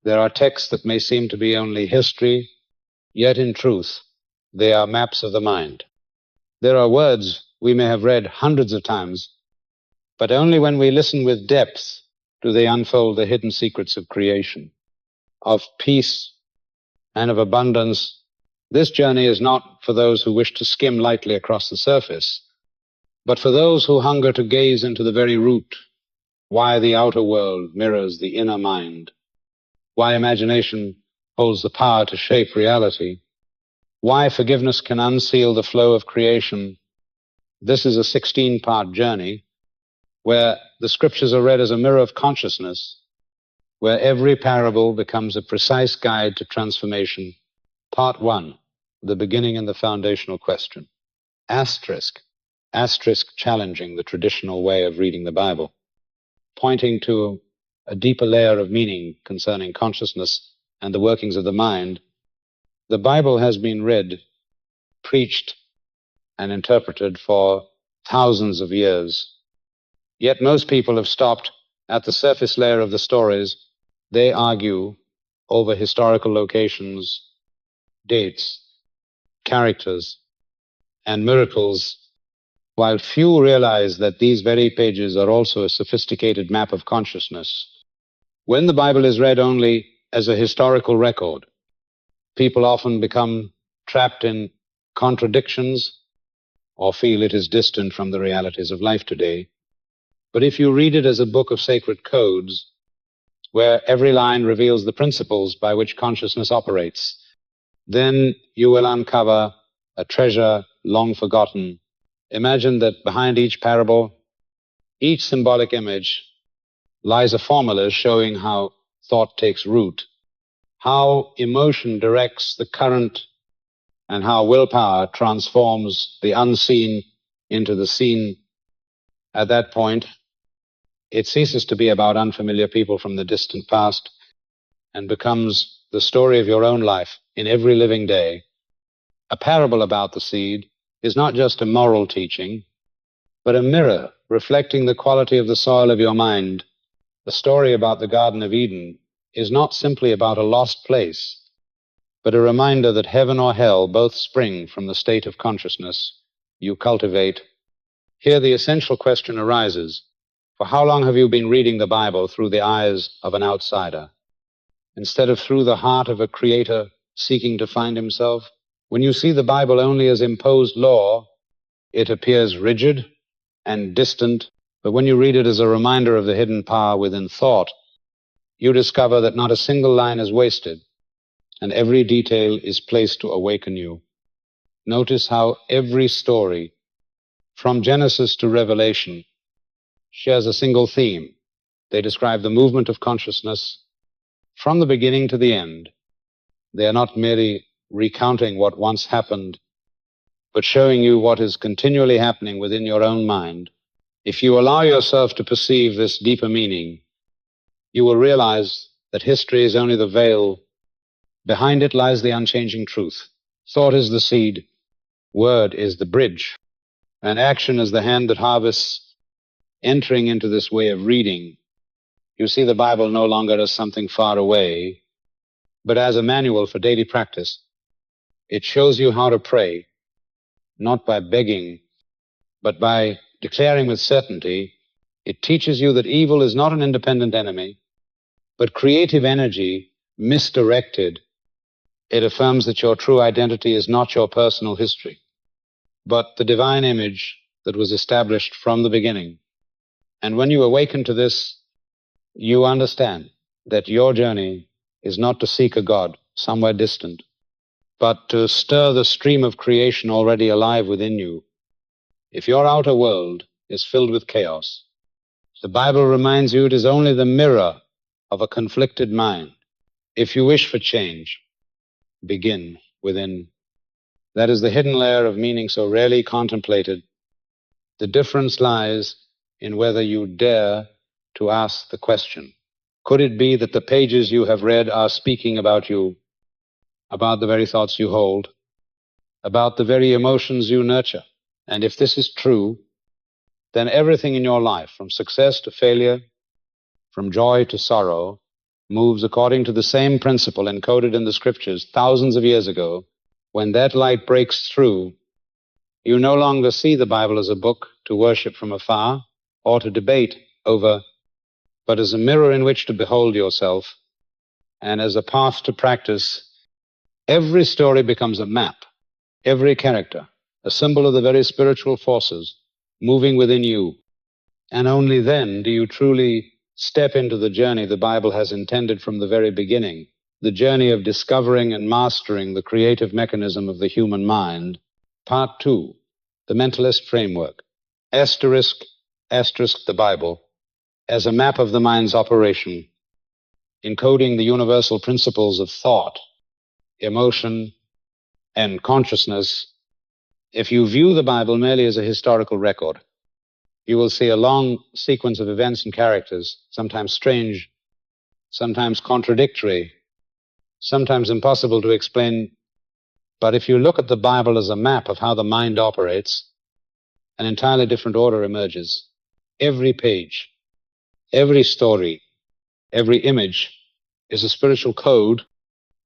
There are texts that may seem to be only history, yet in truth, they are maps of the mind. There are words we may have read hundreds of times, but only when we listen with depth do they unfold the hidden secrets of creation, of peace, and of abundance. This journey is not for those who wish to skim lightly across the surface, but for those who hunger to gaze into the very root, why the outer world mirrors the inner mind, why imagination holds the power to shape reality, why forgiveness can unseal the flow of creation. This is a 16-part journey where the scriptures are read as a mirror of consciousness, where every parable becomes a precise guide to transformation. Part 1, the beginning and the foundational question. Asterisk challenging the traditional way of reading the Bible, pointing to a deeper layer of meaning concerning consciousness and the workings of the mind. The Bible has been read, preached, and interpreted for thousands of years. Yet most people have stopped at the surface layer of the stories. They argue over historical locations, dates, characters, and miracles, while few realize that these very pages are also a sophisticated map of consciousness. When the Bible is read only as a historical record, people often become trapped in contradictions or feel it is distant from the realities of life today. But if you read it as a book of sacred codes, where every line reveals the principles by which consciousness operates, then you will uncover a treasure long forgotten. Imagine that behind each parable, each symbolic image, lies a formula showing how thought takes root, how emotion directs the current, and how willpower transforms the unseen into the seen. At that point, it ceases to be about unfamiliar people from the distant past and becomes the story of your own life in every living day. A parable about the seed is not just a moral teaching, but a mirror reflecting the quality of the soil of your mind. The story about the Garden of Eden is not simply about a lost place, but a reminder that heaven or hell both spring from the state of consciousness you cultivate. Here the essential question arises: for how long have you been reading the Bible through the eyes of an outsider, instead of through the heart of a creator seeking to find himself? When you see the Bible only as imposed law, it appears rigid and distant, but when you read it as a reminder of the hidden power within thought, you discover that not a single line is wasted, and every detail is placed to awaken you. Notice how every story, from Genesis to Revelation, shares a single theme. They describe the movement of consciousness from the beginning to the end. They are not merely recounting what once happened, but showing you what is continually happening within your own mind. If you allow yourself to perceive this deeper meaning, you will realize that history is only the veil. Behind it lies the unchanging truth. Thought is the seed, word is the bridge, and action is the hand that harvests. Entering into this way of reading, you see the Bible no longer as something far away, but as a manual for daily practice. It shows you how to pray, not by begging, but by declaring with certainty. It teaches you that evil is not an independent enemy, but creative energy misdirected. It affirms that your true identity is not your personal history, but the divine image that was established from the beginning. And when you awaken to this, you understand that your journey is not to seek a God somewhere distant, but to stir the stream of creation already alive within you. If your outer world is filled with chaos, the Bible reminds you it is only the mirror of a conflicted mind. If you wish for change, begin within. That is the hidden layer of meaning so rarely contemplated. The difference lies in whether you dare to ask the question, could it be that the pages you have read are speaking about you, about the very thoughts you hold, about the very emotions you nurture? And if this is true, then everything in your life, from success to failure, from joy to sorrow, moves according to the same principle encoded in the scriptures thousands of years ago, when that light breaks through, you no longer see the Bible as a book to worship from afar or to debate over, but as a mirror in which to behold yourself, and as a path to practice. Every story becomes a map, every character a symbol of the very spiritual forces moving within you. And only then do you truly step into the journey the Bible has intended from the very beginning, the journey of discovering and mastering the creative mechanism of the human mind. Part 2, the mentalist framework. Asterisk, asterisk the Bible as a map of the mind's operation, encoding the universal principles of thought, emotion, and consciousness. If you view the Bible merely as a historical record, you will see a long sequence of events and characters, sometimes strange, sometimes contradictory, sometimes impossible to explain. But if you look at the Bible as a map of how the mind operates, an entirely different order emerges. Every page, every story, every image is a spiritual code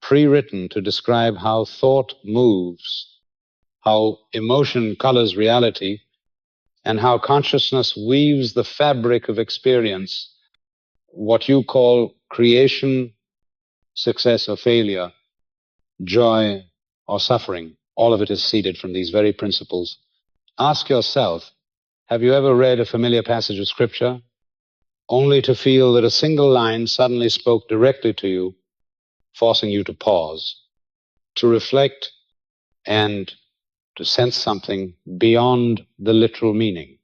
pre-written to describe how thought moves, how emotion colors reality, and how consciousness weaves the fabric of experience. What you call creation, success or failure, joy or suffering, all of it is seeded from these very principles. Ask yourself, have you ever read a familiar passage of Scripture only to feel that a single line suddenly spoke directly to you, forcing you to pause, to reflect, and to sense something beyond the literal meaning?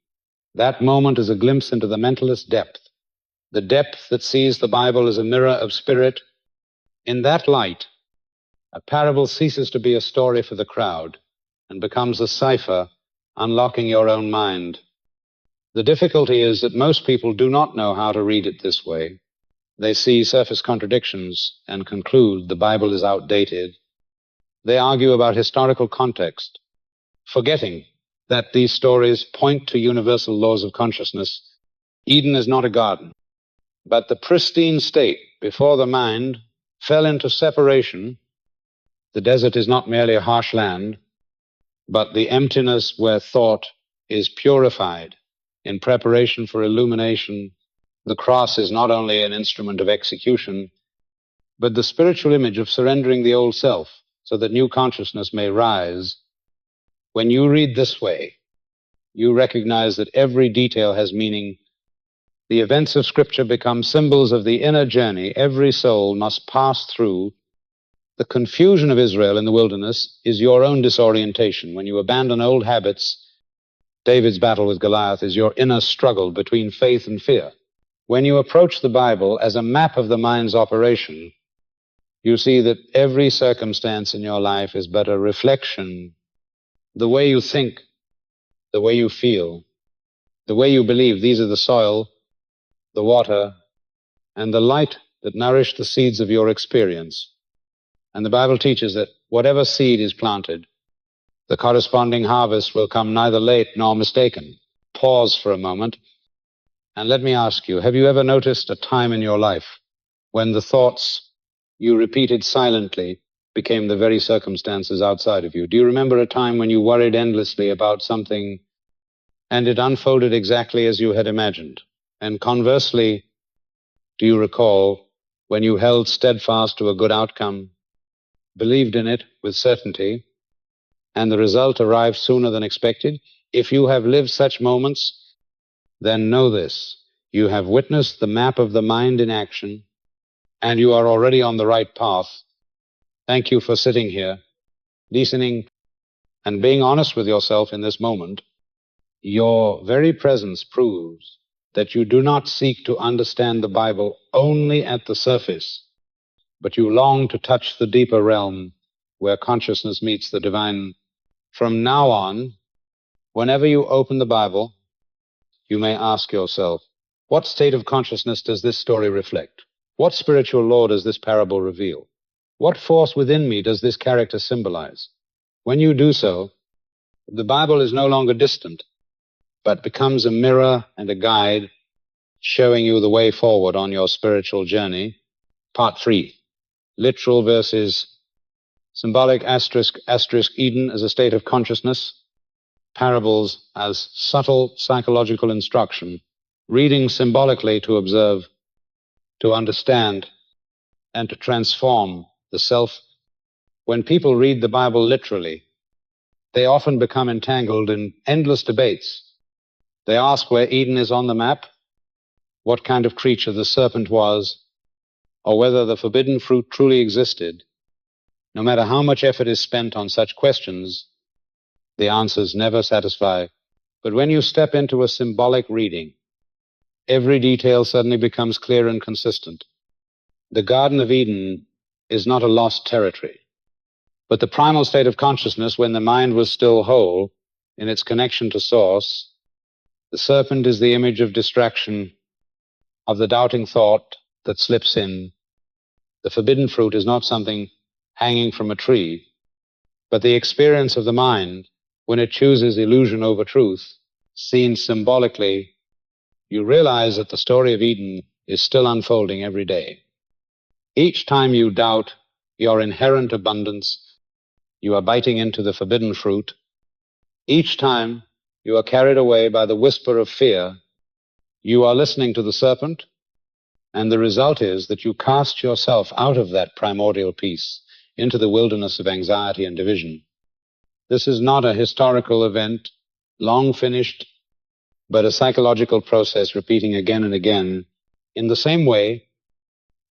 That moment is a glimpse into the mentalist depth, the depth that sees the Bible as a mirror of spirit. In that light, a parable ceases to be a story for the crowd and becomes a cipher unlocking your own mind. The difficulty is that most people do not know how to read it this way. They see surface contradictions and conclude the Bible is outdated. They argue about historical context, forgetting that these stories point to universal laws of consciousness. Eden is not a garden, but the pristine state before the mind fell into separation. The desert is not merely a harsh land, but the emptiness where thought is purified in preparation for illumination. The cross is not only an instrument of execution, but the spiritual image of surrendering the old self so that new consciousness may rise. When you read this way, you recognize that every detail has meaning. The events of Scripture become symbols of the inner journey every soul must pass through. The confusion of Israel in the wilderness is your own disorientation. When you abandon old habits, David's battle with Goliath is your inner struggle between faith and fear. When you approach the Bible as a map of the mind's operation, you see that every circumstance in your life is but a reflection. The way you think, the way you feel, the way you believe, these are the soil, the water, and the light that nourish the seeds of your experience. And the Bible teaches that whatever seed is planted, the corresponding harvest will come neither late nor mistaken. Pause for a moment, and let me ask you, have you ever noticed a time in your life when the thoughts you repeated silently became the very circumstances outside of you? Do you remember a time when you worried endlessly about something and it unfolded exactly as you had imagined? And conversely, do you recall when you held steadfast to a good outcome, believed in it with certainty, and the result arrived sooner than expected? If you have lived such moments, then know this: you have witnessed the map of the mind in action, and you are already on the right path. Thank you for sitting here, listening, and being honest with yourself in this moment. Your very presence proves that you do not seek to understand the Bible only at the surface, but you long to touch the deeper realm where consciousness meets the divine. From now on, whenever you open the Bible, you may ask yourself, what state of consciousness does this story reflect? What spiritual law does this parable reveal? What force within me does this character symbolize? When you do so, the Bible is no longer distant, but becomes a mirror and a guide showing you the way forward on your spiritual journey. Part 3. Literal versus symbolic *** Eden as a state of consciousness. Parables as subtle psychological instruction. Reading symbolically to observe, to understand, and to transform the self. When people read the Bible literally, they often become entangled in endless debates. They ask where Eden is on the map, what kind of creature the serpent was, or whether the forbidden fruit truly existed. No matter how much effort is spent on such questions, the answers never satisfy. But when you step into a symbolic reading, every detail suddenly becomes clear and consistent. The Garden of Eden is not a lost territory, but the primal state of consciousness when the mind was still whole in its connection to Source. The serpent is the image of distraction, of the doubting thought that slips in. The forbidden fruit is not something hanging from a tree, but the experience of the mind when it chooses illusion over truth. Seen symbolically, you realize that the story of Eden is still unfolding every day. Each time you doubt your inherent abundance, you are biting into the forbidden fruit. Each time you are carried away by the whisper of fear, you are listening to the serpent, and the result is that you cast yourself out of that primordial peace into the wilderness of anxiety and division. This is not a historical event, long finished, but a psychological process repeating again and again. In the same way,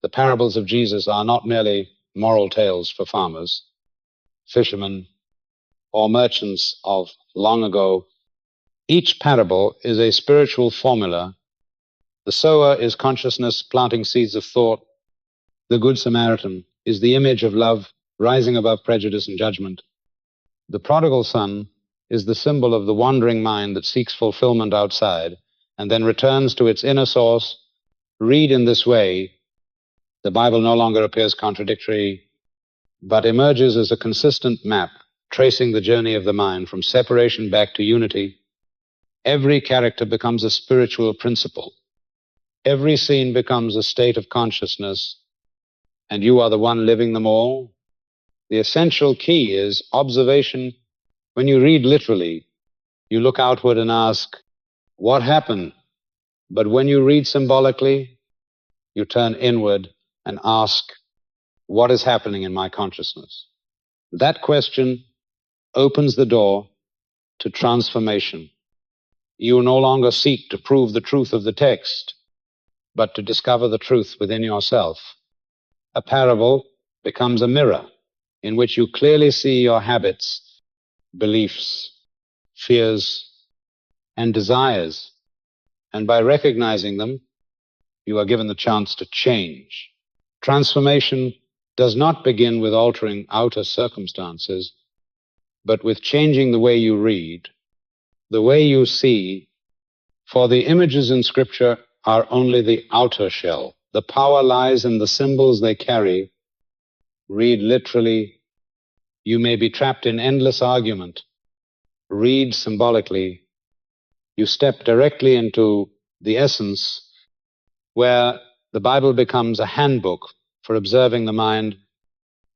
the parables of Jesus are not merely moral tales for farmers, fishermen, or merchants of long ago. Each parable is a spiritual formula. The sower is consciousness planting seeds of thought. The Good Samaritan is the image of love rising above prejudice and judgment. The prodigal son is the symbol of the wandering mind that seeks fulfillment outside and then returns to its inner source. Read in this way, the Bible no longer appears contradictory, but emerges as a consistent map tracing the journey of the mind from separation back to unity. Every character becomes a spiritual principle. Every scene becomes a state of consciousness, and you are the one living them all. The essential key is observation. When you read literally, you look outward and ask, what happened? But when you read symbolically, you turn inward and ask, what is happening in my consciousness? That question opens the door to transformation. You no longer seek to prove the truth of the text, but to discover the truth within yourself. A parable becomes a mirror in which you clearly see your habits, beliefs, fears, and desires. And by recognizing them, you are given the chance to change. Transformation does not begin with altering outer circumstances, but with changing the way you read, the way you see. For the images in Scripture are only the outer shell. The power lies in the symbols they carry. Read literally. You may be trapped in endless argument. Read symbolically. You step directly into the essence, where the Bible becomes a handbook for observing the mind,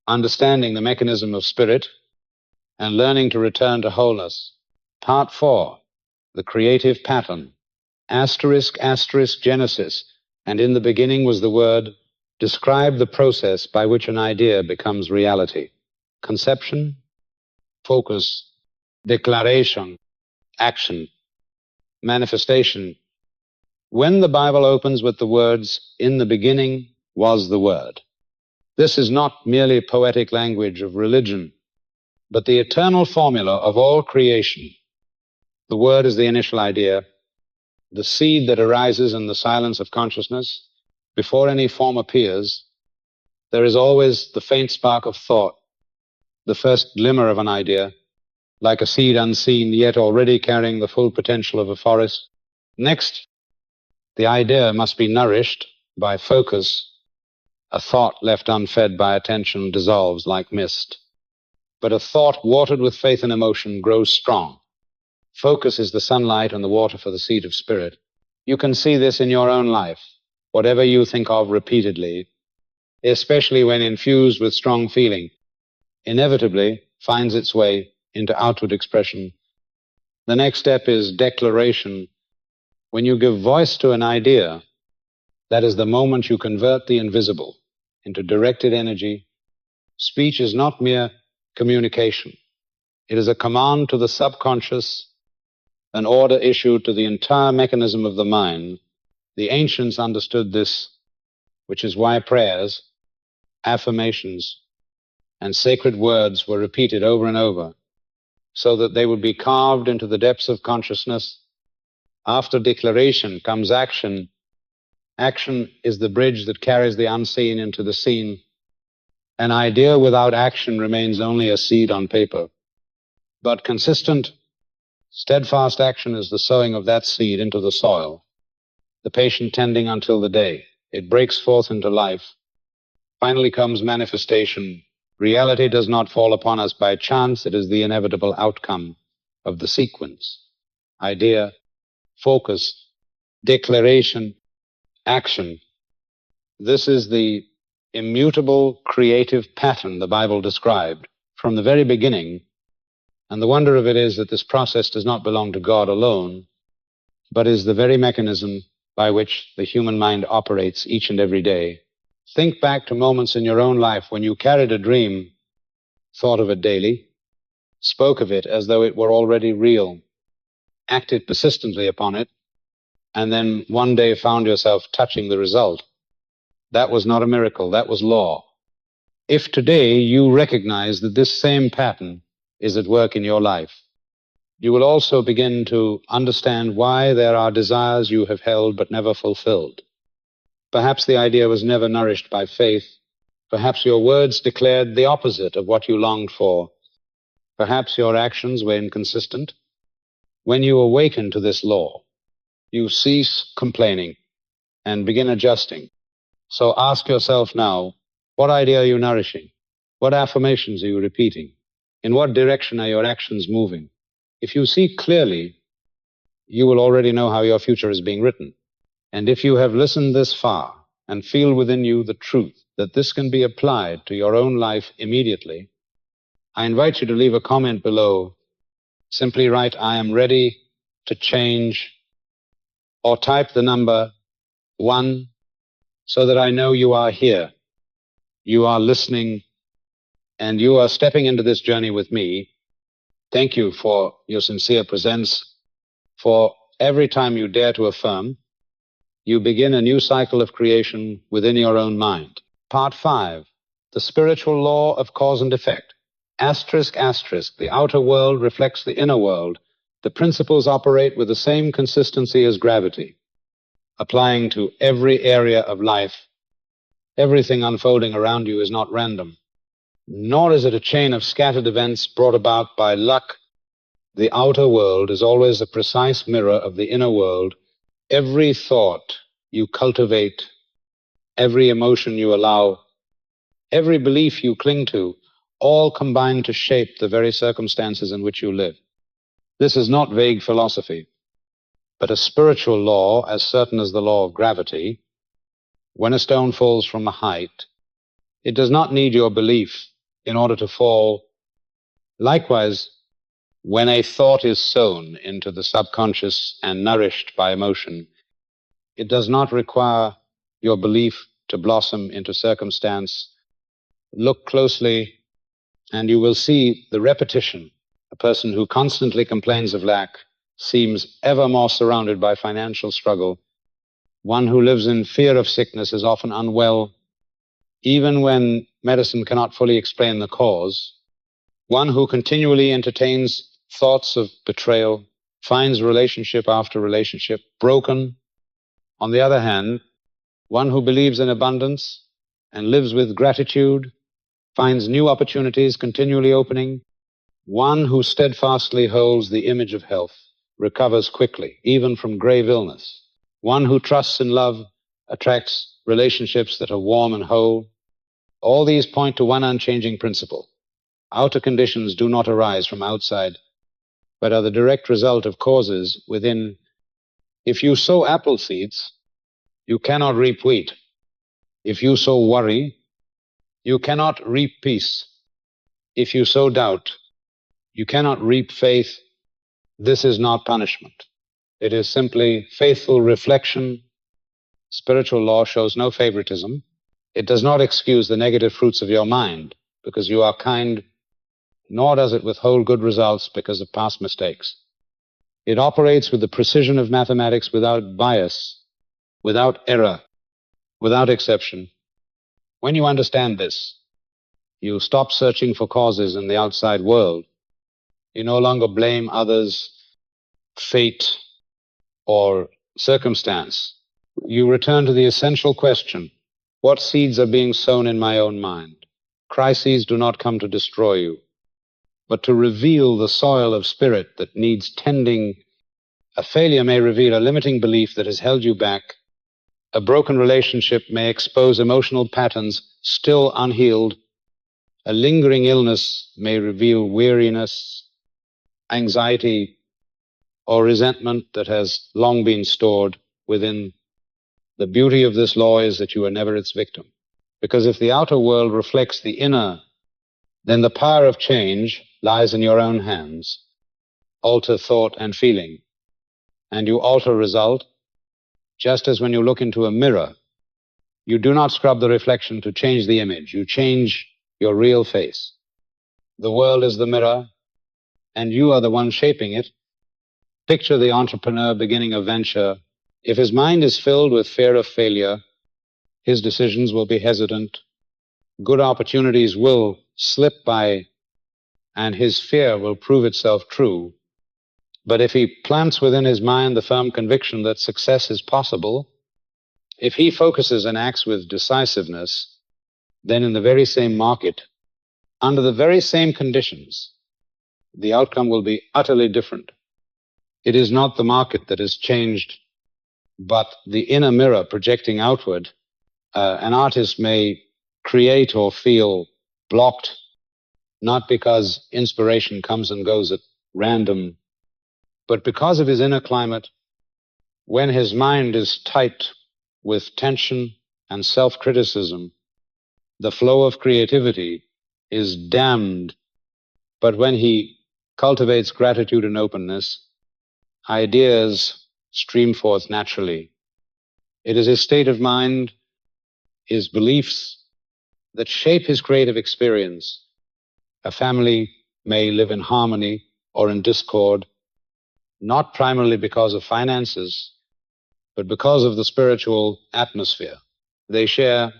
understanding the mechanism of spirit, and learning to return to wholeness. Part 4, the creative pattern. *** Genesis, and in the beginning was the Word. Describe the process by which an idea becomes reality. Conception, focus, declaration, action, manifestation. When the Bible opens with the words, in the beginning was the Word, this is not merely poetic language of religion, but the eternal formula of all creation. The Word is the initial idea, the seed that arises in the silence of consciousness. Before any form appears, there is always the faint spark of thought, the first glimmer of an idea, like a seed unseen, yet already carrying the full potential of a forest. Next, the idea must be nourished by focus. A thought left unfed by attention dissolves like mist, but a thought watered with faith and emotion grows strong. Focus is the sunlight and the water for the seed of spirit. You can see this in your own life. Whatever you think of repeatedly, especially when infused with strong feeling, inevitably finds its way into outward expression. The next step is declaration. When you give voice to an idea, that is the moment you convert the invisible into directed energy. Speech is not mere communication. It is a command to the subconscious, an order issued to the entire mechanism of the mind. The ancients understood this, which is why prayers, affirmations, and sacred words were repeated over and over, so that they would be carved into the depths of consciousness. After declaration comes action. Action is the bridge that carries the unseen into the seen. An idea without action remains only a seed on paper. But consistent, steadfast action is the sowing of that seed into the soil, the patient tending until the day it breaks forth into life. Finally comes manifestation. Reality does not fall upon us by chance. It is the inevitable outcome of the sequence. Idea, focus, declaration, action. This is the immutable creative pattern the Bible described from the very beginning. And the wonder of it is that this process does not belong to God alone, but is the very mechanism by which the human mind operates each and every day. Think back to moments in your own life when you carried a dream, thought of it daily, spoke of it as though it were already real, acted persistently upon it, and then one day found yourself touching the result. That was not a miracle, that was law. If today you recognize that this same pattern is at work in your life, you will also begin to understand why there are desires you have held but never fulfilled. Perhaps the idea was never nourished by faith. Perhaps your words declared the opposite of what you longed for. Perhaps your actions were inconsistent. When you awaken to this law, you cease complaining and begin adjusting. So ask yourself now, what idea are you nourishing? What affirmations are you repeating? In what direction are your actions moving? If you see clearly, you will already know how your future is being written. And if you have listened this far and feel within you the truth that this can be applied to your own life immediately, I invite you to leave a comment below. Simply write, "I am ready to change," or type the number 1 so that I know you are here, you are listening, and you are stepping into this journey with me. Thank you for your sincere presence. For every time you dare to affirm, you begin a new cycle of creation within your own mind. Part 5, the spiritual law of cause and effect. Asterisk, asterisk, the outer world reflects the inner world. The principles operate with the same consistency as gravity, applying to every area of life. Everything unfolding around you is not random, nor is it a chain of scattered events brought about by luck. The outer world is always a precise mirror of the inner world. Every thought you cultivate, every emotion you allow, every belief you cling to, all combine to shape the very circumstances in which you live. This is not vague philosophy, but a spiritual law as certain as the law of gravity. When a stone falls from a height, it does not need your belief in order to fall. Likewise, when a thought is sown into the subconscious and nourished by emotion, it does not require your belief to blossom into circumstance. Look closely, and you will see the repetition. A person who constantly complains of lack seems ever more surrounded by financial struggle. One who lives in fear of sickness is often unwell, even when medicine cannot fully explain the cause. One who continually entertains thoughts of betrayal finds relationship after relationship broken. On the other hand, one who believes in abundance and lives with gratitude finds new opportunities continually opening. One who steadfastly holds the image of health recovers quickly, even from grave illness. One who trusts in love attracts relationships that are warm and whole. All these point to one unchanging principle. Outer conditions do not arise from outside, but are the direct result of causes within. If you sow apple seeds, you cannot reap wheat. If you sow worry, You cannot reap peace if you sow doubt. You cannot reap faith. This is not punishment. It is simply faithful reflection. Spiritual law shows no favoritism. It does not excuse the negative fruits of your mind because you are kind, nor does it withhold good results because of past mistakes. It operates with the precision of mathematics without bias, without error, without exception. When you understand this, you stop searching for causes in the outside world. You no longer blame others, fate, or circumstance. You return to the essential question: what seeds are being sown in my own mind? Crises do not come to destroy you, but to reveal the soil of spirit that needs tending. A failure may reveal a limiting belief that has held you back. A broken relationship may expose emotional patterns still unhealed. A lingering illness may reveal weariness, anxiety, or resentment that has long been stored within. The beauty of this law is that you are never its victim. Because if the outer world reflects the inner, then the power of change lies in your own hands. Alter thought and feeling, and you alter result, just as when you look into a mirror, you do not scrub the reflection to change the image. You change your real face. The world is the mirror, and you are the one shaping it. Picture the entrepreneur beginning a venture. If his mind is filled with fear of failure, his decisions will be hesitant. Good opportunities will slip by, and his fear will prove itself true. But if he plants within his mind the firm conviction that success is possible, if he focuses and acts with decisiveness, then in the very same market, under the very same conditions, the outcome will be utterly different. It is not the market that has changed, but the inner mirror projecting outward. An artist may create or feel blocked, not because inspiration comes and goes at random, but because of his inner climate. When his mind is tight with tension and self-criticism, the flow of creativity is dammed. But when he cultivates gratitude and openness, ideas stream forth naturally. It is his state of mind, his beliefs, that shape his creative experience. A family may live in harmony or in discord, not primarily because of finances, but because of the spiritual atmosphere they share.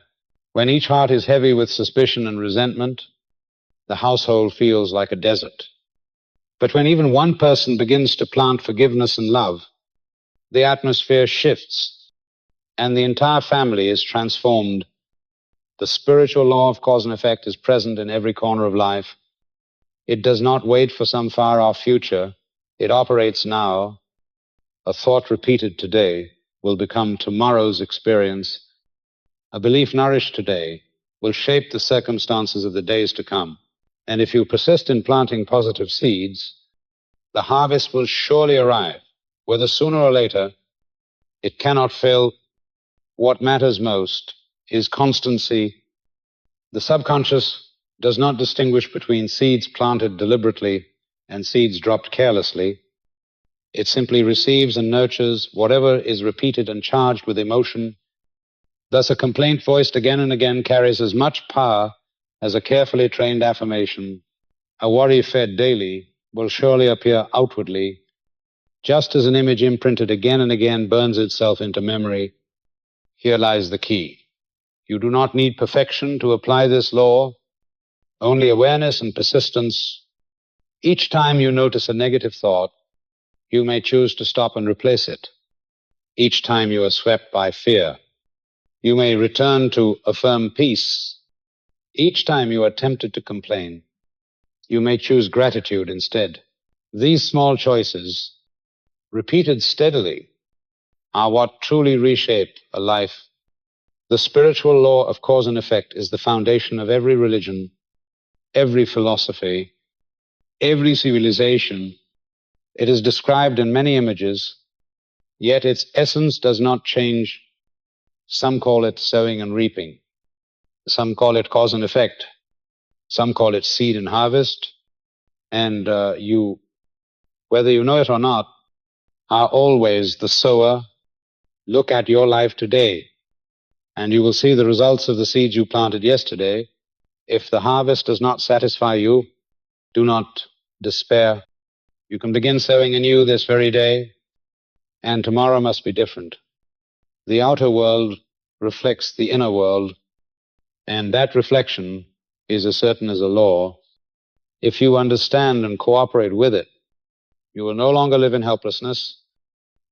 When each heart is heavy with suspicion and resentment, the household feels like a desert. But when even one person begins to plant forgiveness and love, the atmosphere shifts and the entire family is transformed. The spiritual law of cause and effect is present in every corner of life. It does not wait for some far-off future. It operates now. A thought repeated today will become tomorrow's experience. A belief nourished today will shape the circumstances of the days to come. And if you persist in planting positive seeds, the harvest will surely arrive. Whether sooner or later, it cannot fail. What matters most is constancy. The subconscious does not distinguish between seeds planted deliberately and seeds dropped carelessly. It simply receives and nurtures whatever is repeated and charged with emotion. Thus, a complaint voiced again and again carries as much power as a carefully trained affirmation. A worry fed daily will surely appear outwardly, just as an image imprinted again and again burns itself into memory. Here lies the key. You do not need perfection to apply this law, only awareness and persistence. Each time you notice a negative thought, you may choose to stop and replace it. Each time you are swept by fear, you may return to affirm peace. Each time you are tempted to complain, you may choose gratitude instead. These small choices, repeated steadily, are what truly reshape a life. The spiritual law of cause and effect is the foundation of every religion, every philosophy, every civilization. It is described in many images, yet its essence does not change. Some call it sowing and reaping. Some call it cause and effect. Some call it seed and harvest. And you, whether you know it or not, are always the sower. Look at your life today, and you will see the results of the seeds you planted yesterday. If the harvest does not satisfy you, do not despair. You can begin sowing anew this very day, and tomorrow must be different. The outer world reflects the inner world, and that reflection is as certain as a law. If you understand and cooperate with it, you will no longer live in helplessness.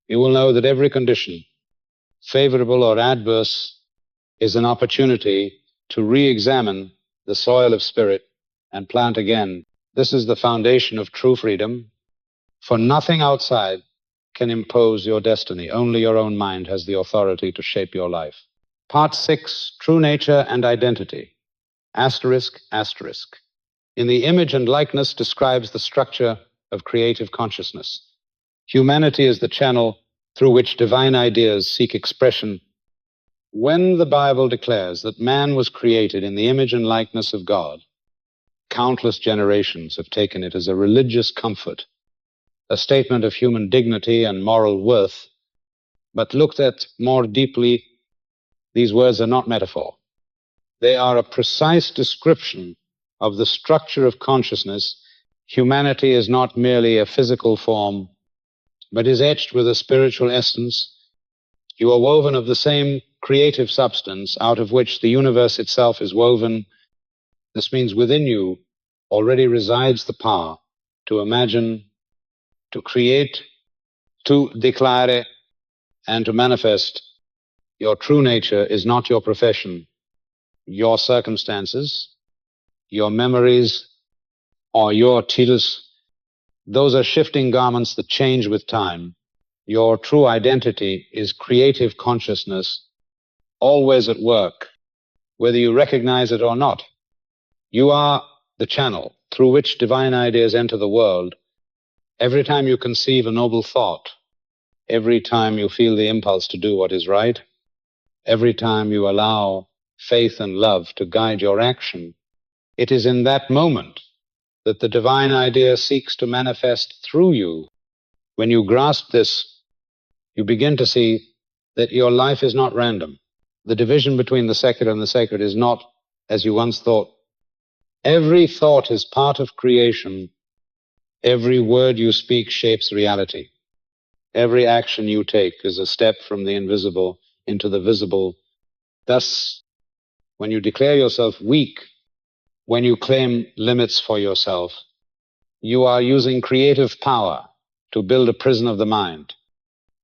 You will know that every condition, favorable or adverse, is an opportunity to re-examine the soil of spirit and plant again. This is the foundation of true freedom, for nothing outside can impose your destiny. Only your own mind has the authority to shape your life. Part 6, True Nature and Identity. Asterisk, asterisk. In the image and likeness describes the structure of creative consciousness. Humanity is the channel through which divine ideas seek expression. When the Bible declares that man was created in the image and likeness of God, countless generations have taken it as a religious comfort, a statement of human dignity and moral worth. But looked at more deeply, these words are not metaphor. They are a precise description of the structure of consciousness. Humanity is not merely a physical form, but is etched with a spiritual essence. You are woven of the same creative substance out of which the universe itself is woven. This means within you already resides the power to imagine, to create, to declare, and to manifest. Your true nature is not your profession, your circumstances, your memories, or your titles. Those are shifting garments that change with time. Your true identity is creative consciousness, always at work, whether you recognize it or not. You are the channel through which divine ideas enter the world. Every time you conceive a noble thought, every time you feel the impulse to do what is right, every time you allow faith and love to guide your action, it is in that moment that the divine idea seeks to manifest through you. When you grasp this, you begin to see that your life is not random. The division between the secular and the sacred is not as you once thought. Every thought is part of creation. Every word you speak shapes reality. Every action you take is a step from the invisible into the visible. Thus, when you declare yourself weak, when you claim limits for yourself, you are using creative power to build a prison of the mind.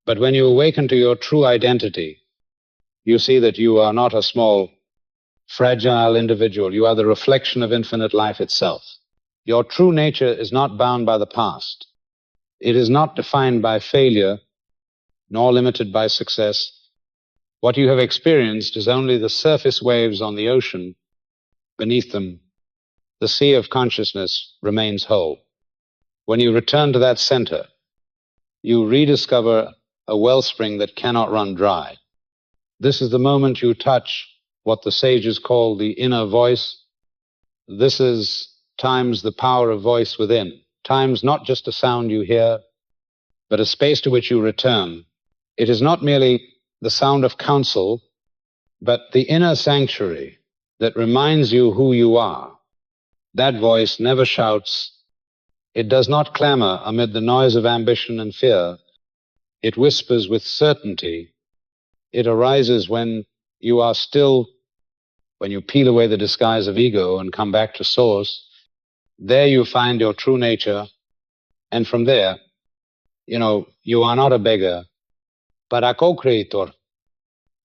But when you awaken to your true identity, you see that you are not a small, fragile individual. You are the reflection of infinite life itself. Your true nature is not bound by the past. It is not defined by failure, nor limited by success. What you have experienced is only the surface waves on the ocean. Beneath them, the sea of consciousness remains whole. When you return to that center, you rediscover a wellspring that cannot run dry. This is the moment you touch what the sages call the inner voice. This is times the power of voice within, times not just a sound you hear, but a space to which you return. It is not merely the sound of counsel, but the inner sanctuary that reminds you who you are. That voice never shouts. It does not clamor amid the noise of ambition and fear. It whispers with certainty. It arises when you are still, when you peel away the disguise of ego and come back to source. There you find your true nature, and from there, you are not a beggar, but a co-creator.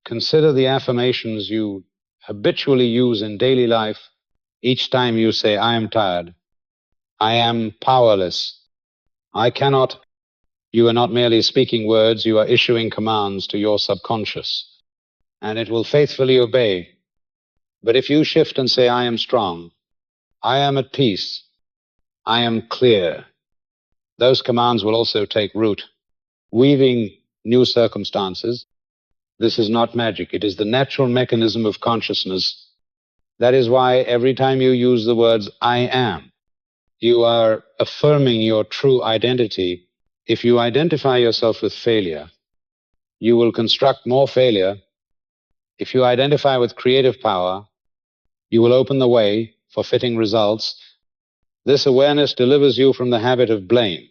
Consider the affirmations you habitually use in daily life. Each time you say, I am tired, I am powerless, I cannot. You are not merely speaking words, you are issuing commands to your subconscious, and it will faithfully obey. But if you shift and say, I am strong, I am at peace, I am clear, those commands will also take root, weaving new circumstances. This is not magic. It is the natural mechanism of consciousness That is why every time you use the words I am, you are affirming your true identity. If you identify yourself with failure, you will construct more failure. If you identify with creative power, you will open the way for fitting results. This awareness delivers you from the habit of blame.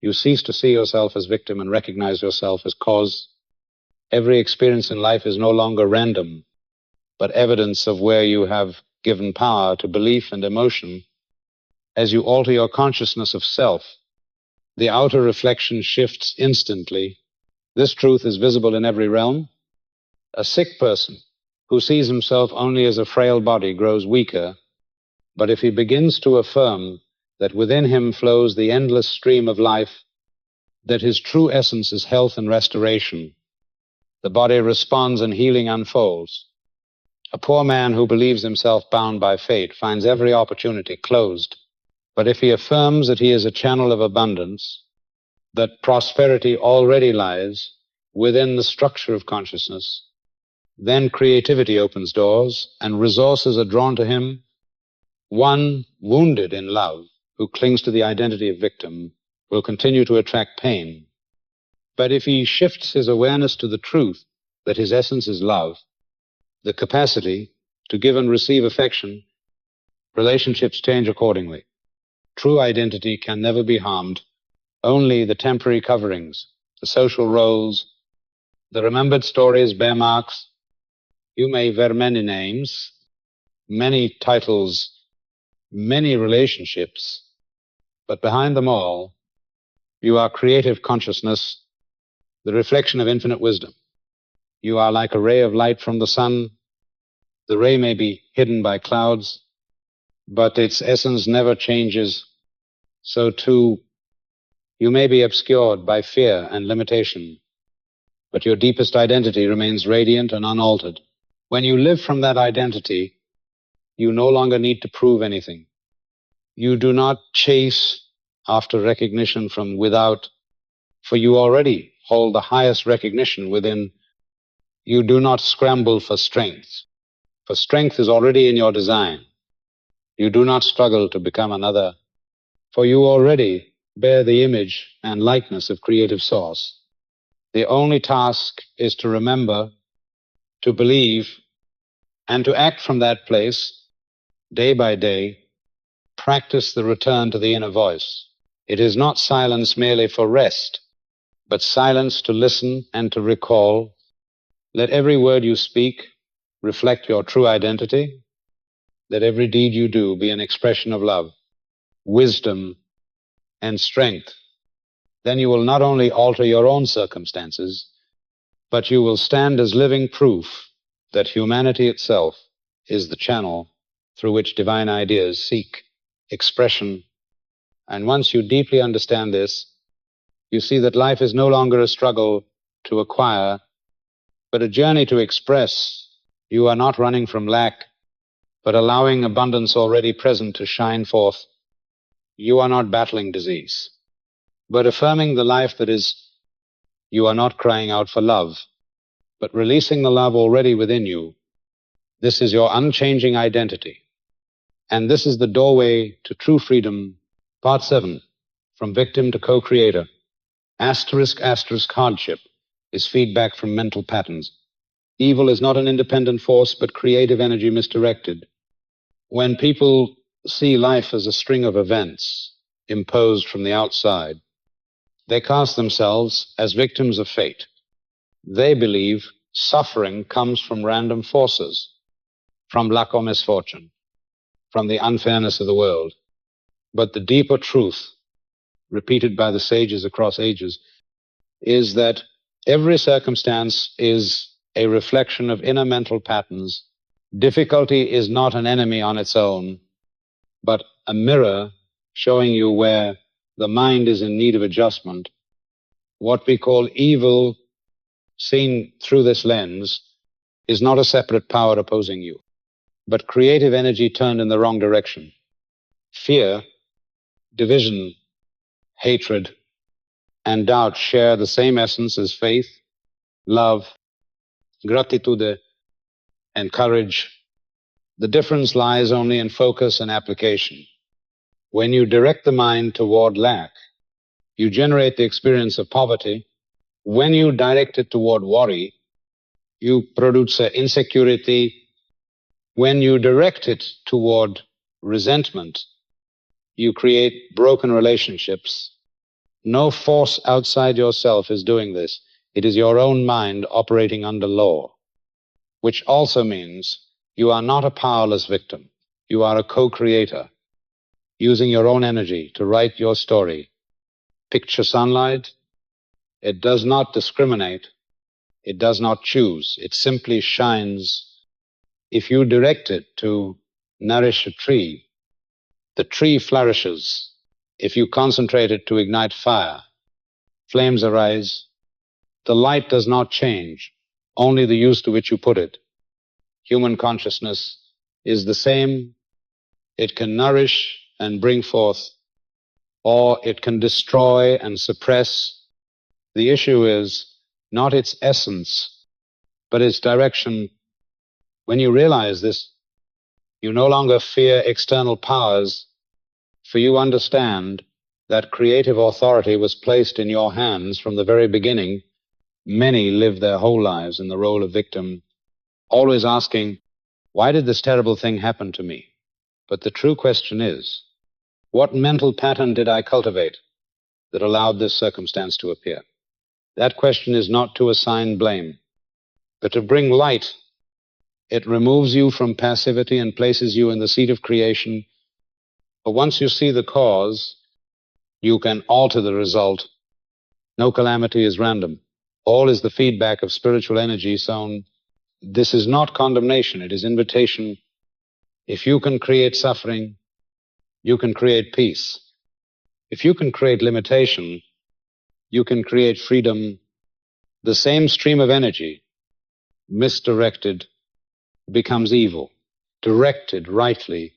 You cease to see yourself as victim and recognize yourself as cause. Every experience in life is no longer random, but evidence of where you have given power to belief and emotion. As you alter your consciousness of self, the outer reflection shifts instantly. This truth is visible in every realm. A sick person who sees himself only as a frail body grows weaker, but if he begins to affirm that within him flows the endless stream of life, that his true essence is health and restoration, the body responds and healing unfolds. A poor man who believes himself bound by fate finds every opportunity closed. But if he affirms that he is a channel of abundance, that prosperity already lies within the structure of consciousness, then creativity opens doors and resources are drawn to him. One wounded in love who clings to the identity of victim will continue to attract pain. But if he shifts his awareness to the truth that his essence is love, the capacity to give and receive affection, relationships change accordingly. True identity can never be harmed. Only the temporary coverings, the social roles, the remembered stories bear marks. You may wear many names, many titles, many relationships, but behind them all, you are creative consciousness, the reflection of infinite wisdom. You are like a ray of light from the sun. The ray may be hidden by clouds, but its essence never changes. So too, you may be obscured by fear and limitation, but your deepest identity remains radiant and unaltered. When you live from that identity, you no longer need to prove anything. You do not chase after recognition from without, for you already hold the highest recognition within. You do not scramble for strength is already in your design. You do not struggle to become another, for you already bear the image and likeness of creative source. The only task is to remember, to believe, and to act from that place day by day. Practice the return to the inner voice. It is not silence merely for rest, but silence to listen and to recall. Let every word you speak reflect your true identity. Let every deed you do be an expression of love, wisdom, and strength. Then you will not only alter your own circumstances, but you will stand as living proof that humanity itself is the channel through which divine ideas seek expression. And once you deeply understand this, you see that life is no longer a struggle to acquire, but a journey to express. You are not running from lack, but allowing abundance already present to shine forth. You are not battling disease, but affirming the life that is. You are not crying out for love, but releasing the love already within you. This is your unchanging identity. And this is the doorway to true freedom. Part 7, From Victim to Co-Creator. Asterisk, asterisk, hardship is feedback from mental patterns. Evil is not an independent force, but creative energy misdirected. When people see life as a string of events imposed from the outside, they cast themselves as victims of fate. They believe suffering comes from random forces, from luck or misfortune, from the unfairness of the world. But the deeper truth, repeated by the sages across ages, is that every circumstance is a reflection of inner mental patterns. Difficulty is not an enemy on its own, but a mirror showing you where the mind is in need of adjustment. What we call evil, seen through this lens, is not a separate power opposing you, but creative energy turned in the wrong direction. Fear, division, hatred, and doubt share the same essence as faith, love, gratitude, and courage. The difference lies only in focus and application. When you direct the mind toward lack, you generate the experience of poverty. When you direct it toward worry, you produce insecurity. When you direct it toward resentment, you create broken relationships. No force outside yourself is doing this. It is your own mind operating under law, which also means you are not a powerless victim. You are a co-creator, using your own energy to write your story. Picture sunlight. It does not discriminate. It does not choose. It simply shines. If you direct it to nourish a tree, the tree flourishes. If you concentrate it to ignite fire, flames arise. The light does not change, only the use to which you put it. Human consciousness is the same. It can nourish and bring forth, or it can destroy and suppress. The issue is not its essence, but its direction. When you realize this, you no longer fear external powers, for you understand that creative authority was placed in your hands from the very beginning. Many live their whole lives in the role of victim, always asking, why did this terrible thing happen to me? But the true question is, what mental pattern did I cultivate that allowed this circumstance to appear? That question is not to assign blame, but to bring light. It removes you from passivity and places you in the seat of creation. But once you see the cause, you can alter the result. No calamity is random. All is the feedback of spiritual energy sown. This is not condemnation, it is invitation. If you can create suffering, you can create peace. If you can create limitation, you can create freedom. The same stream of energy, misdirected, becomes evil. Directed rightly,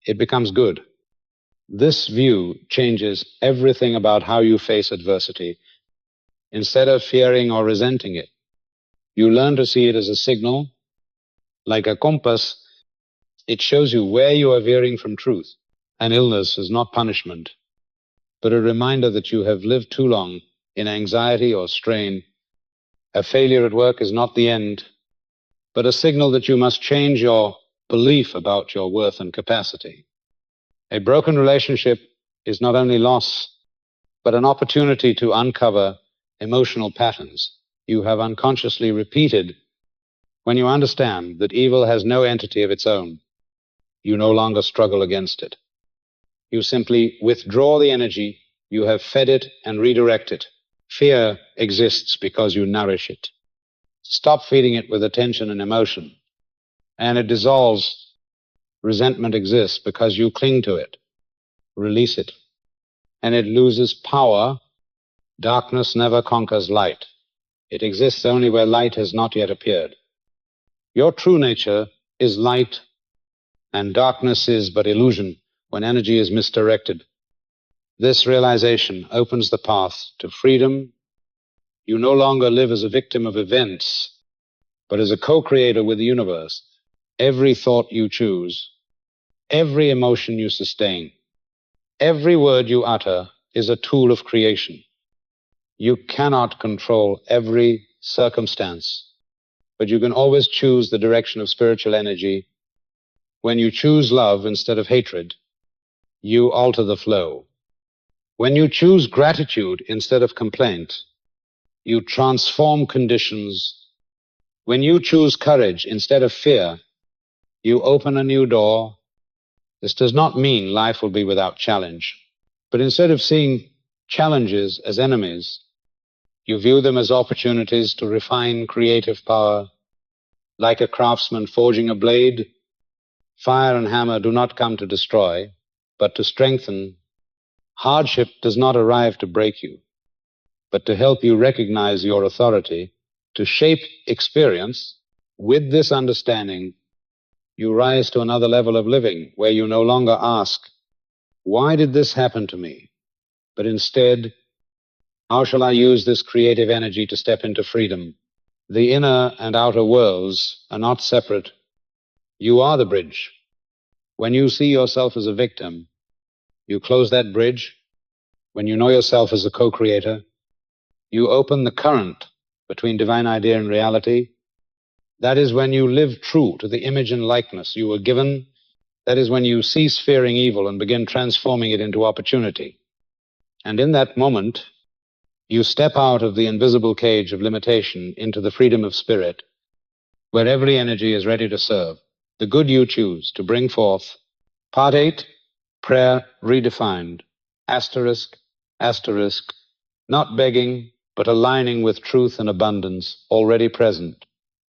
it becomes good. This view changes everything about how you face adversity. Instead of fearing or resenting it, you learn to see it as a signal. Like a compass, it shows you where you are veering from truth. An illness is not punishment, but a reminder that you have lived too long in anxiety or strain. A failure at work is not the end, but a signal that you must change your belief about your worth and capacity. A broken relationship is not only loss, but an opportunity to uncover emotional patterns you have unconsciously repeated. When you understand that evil has no entity of its own, you no longer struggle against it. You simply withdraw the energy you have fed it and redirect it. Fear exists because you nourish it. Stop feeding it with attention and emotion, and it dissolves. Resentment exists because you cling to it. Release it, and it loses power. Darkness never conquers light. It exists only where light has not yet appeared. Your true nature is light, and darkness is but illusion when energy is misdirected. This realization opens the path to freedom. You no longer live as a victim of events, but as a co-creator with the universe. Every thought you choose, every emotion you sustain, every word you utter is a tool of creation. You cannot control every circumstance, but you can always choose the direction of spiritual energy. When you choose love instead of hatred, you alter the flow. When you choose gratitude instead of complaint, you transform conditions. When you choose courage instead of fear, you open a new door. This does not mean life will be without challenge, but instead of seeing challenges as enemies, you view them as opportunities to refine creative power. Like a craftsman forging a blade, fire and hammer do not come to destroy, but to strengthen. Hardship does not arrive to break you, but to help you recognize your authority, to shape experience. With this understanding, you rise to another level of living where you no longer ask, why did this happen to me? But instead, how shall I use this creative energy to step into freedom? The inner and outer worlds are not separate. You are the bridge. When you see yourself as a victim, you close that bridge. When you know yourself as a co-creator, you open the current between divine idea and reality. That is when you live true to the image and likeness you were given. That is when you cease fearing evil and begin transforming it into opportunity. And in that moment, you step out of the invisible cage of limitation into the freedom of spirit, where every energy is ready to serve the good you choose to bring forth. Part 8, prayer redefined. Asterisk, asterisk, not begging, but aligning with truth and abundance already present,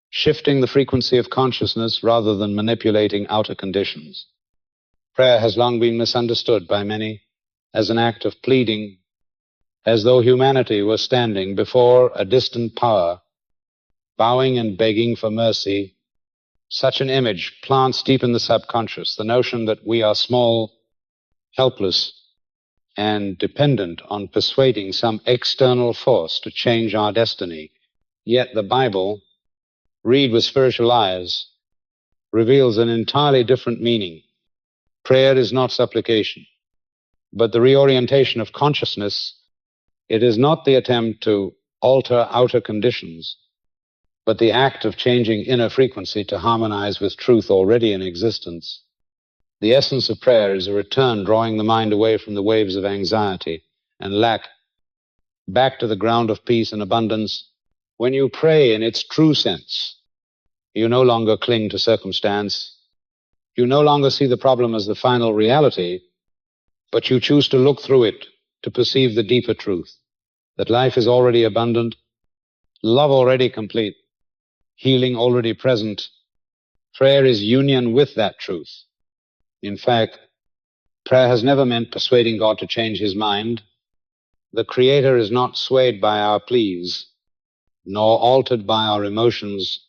shifting the frequency of consciousness rather than manipulating outer conditions. Prayer has long been misunderstood by many as an act of pleading, as though humanity were standing before a distant power, bowing and begging for mercy. Such an image plants deep in the subconscious the notion that we are small, helpless, and dependent on persuading some external force to change our destiny. Yet the Bible, read with spiritual eyes, reveals an entirely different meaning. Prayer is not supplication, but the reorientation of consciousness. It is not the attempt to alter outer conditions, but the act of changing inner frequency to harmonize with truth already in existence. The essence of prayer is a return, drawing the mind away from the waves of anxiety and lack, back to the ground of peace and abundance. When you pray in its true sense, you no longer cling to circumstance. You no longer see the problem as the final reality, but you choose to look through it to perceive the deeper truth, that life is already abundant, love already complete, healing already present. Prayer is union with that truth. In fact, prayer has never meant persuading God to change his mind. The Creator is not swayed by our pleas, nor altered by our emotions.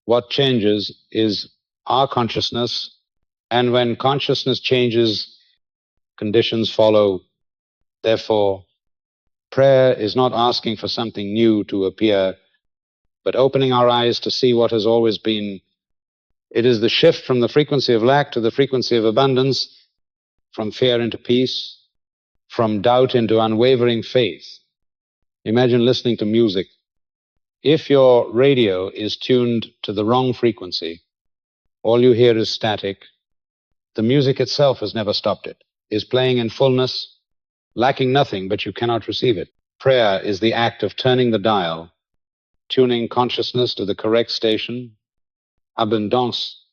What changes is our consciousness, and when consciousness changes, conditions follow. Therefore, prayer is not asking for something new to appear, but opening our eyes to see what has always been. It is the shift from the frequency of lack to the frequency of abundance, from fear into peace, from doubt into unwavering faith. Imagine listening to music. If your radio is tuned to the wrong frequency, all you hear is static. The music itself has never stopped it, is playing in fullness, lacking nothing, but you cannot receive it. Prayer is the act of turning the dial, tuning consciousness to the correct station. Abundance,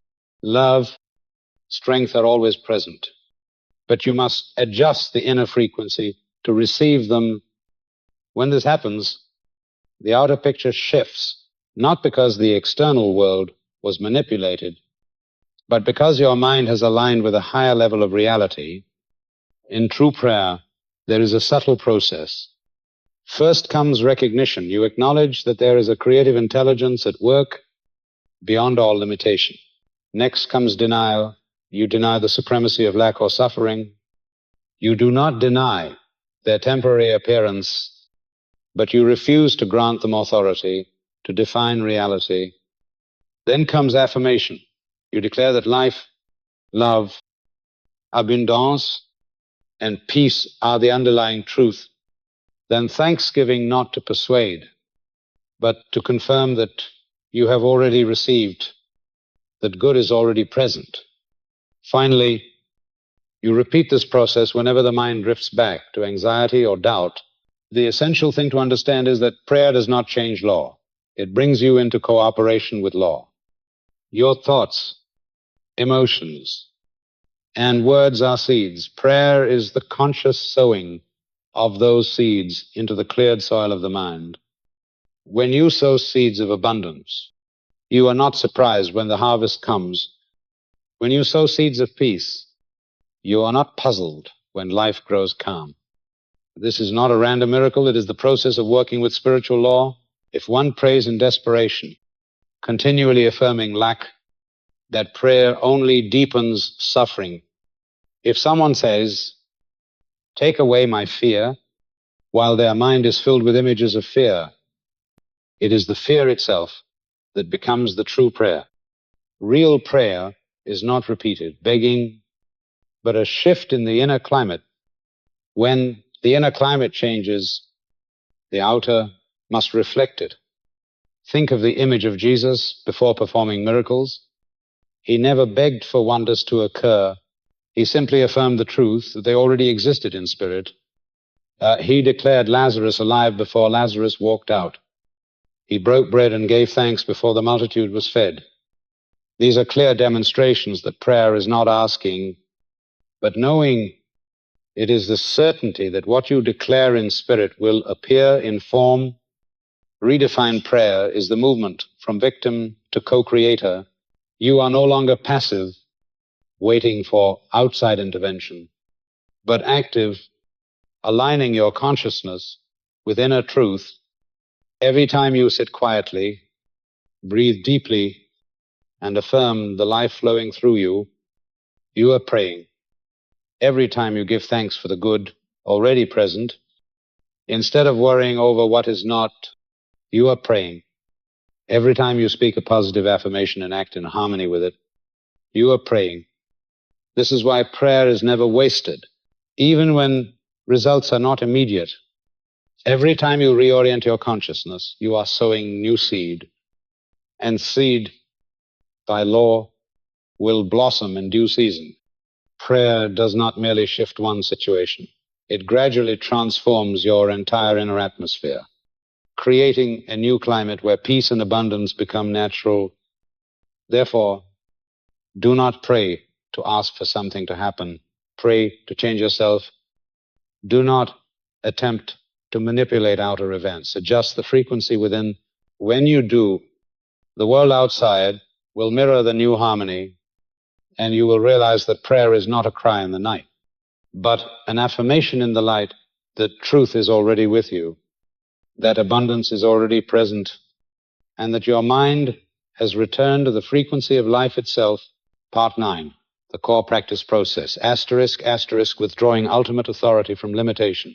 love, strength are always present, but you must adjust the inner frequency to receive them. When this happens, the outer picture shifts, not because the external world was manipulated, but because your mind has aligned with a higher level of reality. In true prayer, there is a subtle process. First comes recognition. You acknowledge that there is a creative intelligence at work beyond all limitation. Next comes denial. You deny the supremacy of lack or suffering. You do not deny their temporary appearance, but you refuse to grant them authority to define reality. Then comes affirmation. You declare that life, love, abundance, and peace are the underlying truth. Then thanksgiving, not to persuade, but to confirm that you have already received, that good is already present. Finally, you repeat this process whenever the mind drifts back to anxiety or doubt. The essential thing to understand is that prayer does not change law. It brings you into cooperation with law. Your thoughts, emotions, and words are seeds. Prayer is the conscious sowing of those seeds into the cleared soil of the mind. When you sow seeds of abundance, you are not surprised when the harvest comes. When you sow seeds of peace, you are not puzzled when life grows calm. This is not a random miracle. It is the process of working with spiritual law. If one prays in desperation, continually affirming lack, that prayer only deepens suffering. If someone says, "Take away my fear," while their mind is filled with images of fear, it is the fear itself that becomes the true prayer. Real prayer is not repeated begging, but a shift in the inner climate. When the inner climate changes, the outer must reflect it. Think of the image of Jesus before performing miracles. He never begged for wonders to occur. He simply affirmed the truth that they already existed in spirit. He declared Lazarus alive before Lazarus walked out. He broke bread and gave thanks before the multitude was fed. These are clear demonstrations that prayer is not asking, but knowing. It is the certainty that what you declare in spirit will appear in form. Redefined prayer is the movement from victim to co-creator. You are no longer passive, waiting for outside intervention, but active, aligning your consciousness with inner truth. Every time you sit quietly, breathe deeply, and affirm the life flowing through you, you are praying. Every time you give thanks for the good already present, instead of worrying over what is not, you are praying. Every time you speak a positive affirmation and act in harmony with it, you are praying. This is why prayer is never wasted, even when results are not immediate. Every time you reorient your consciousness, you are sowing new seed, and seed, by law, will blossom in due season. Prayer does not merely shift one situation. It gradually transforms your entire inner atmosphere, creating a new climate where peace and abundance become natural. Therefore, do not pray to ask for something to happen. Pray to change yourself. Do not attempt to manipulate outer events. Adjust the frequency within. When you do, the world outside will mirror the new harmony, and you will realize that prayer is not a cry in the night, but an affirmation in the light that truth is already with you, that abundance is already present, and that your mind has returned to the frequency of life itself. Part 9, the core practice process. Asterisk, asterisk, withdrawing ultimate authority from limitation,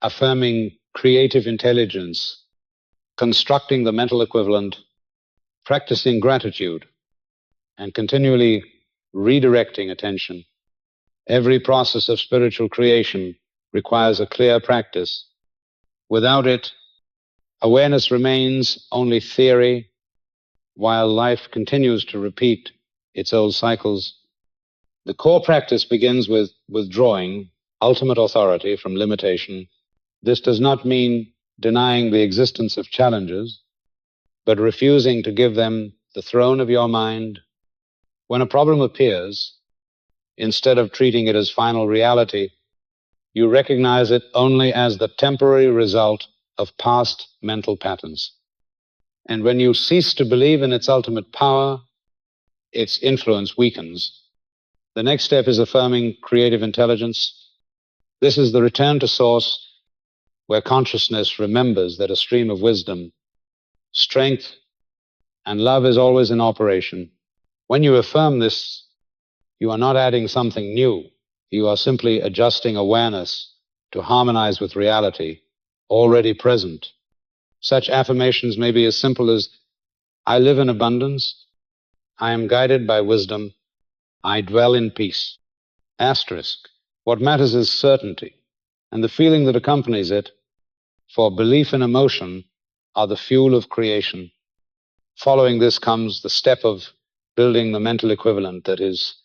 affirming creative intelligence, constructing the mental equivalent, practicing gratitude, and continually redirecting attention. Every process of spiritual creation requires a clear practice. Without it, awareness remains only theory, while life continues to repeat its old cycles. The core practice begins with withdrawing ultimate authority from limitation. This does not mean denying the existence of challenges, but refusing to give them the throne of your mind. When a problem appears, instead of treating it as final reality, you recognize it only as the temporary result of past mental patterns. And when you cease to believe in its ultimate power, its influence weakens. The next step is affirming creative intelligence. This is the return to source, where consciousness remembers that a stream of wisdom, strength, and love is always in operation. When you affirm this, you are not adding something new. You are simply adjusting awareness to harmonize with reality already present. Such affirmations may be as simple as, I live in abundance, I am guided by wisdom, I dwell in peace. Asterisk. What matters is certainty and the feeling that accompanies it, for belief and emotion are the fuel of creation. Following this comes the step of building the mental equivalent, that is,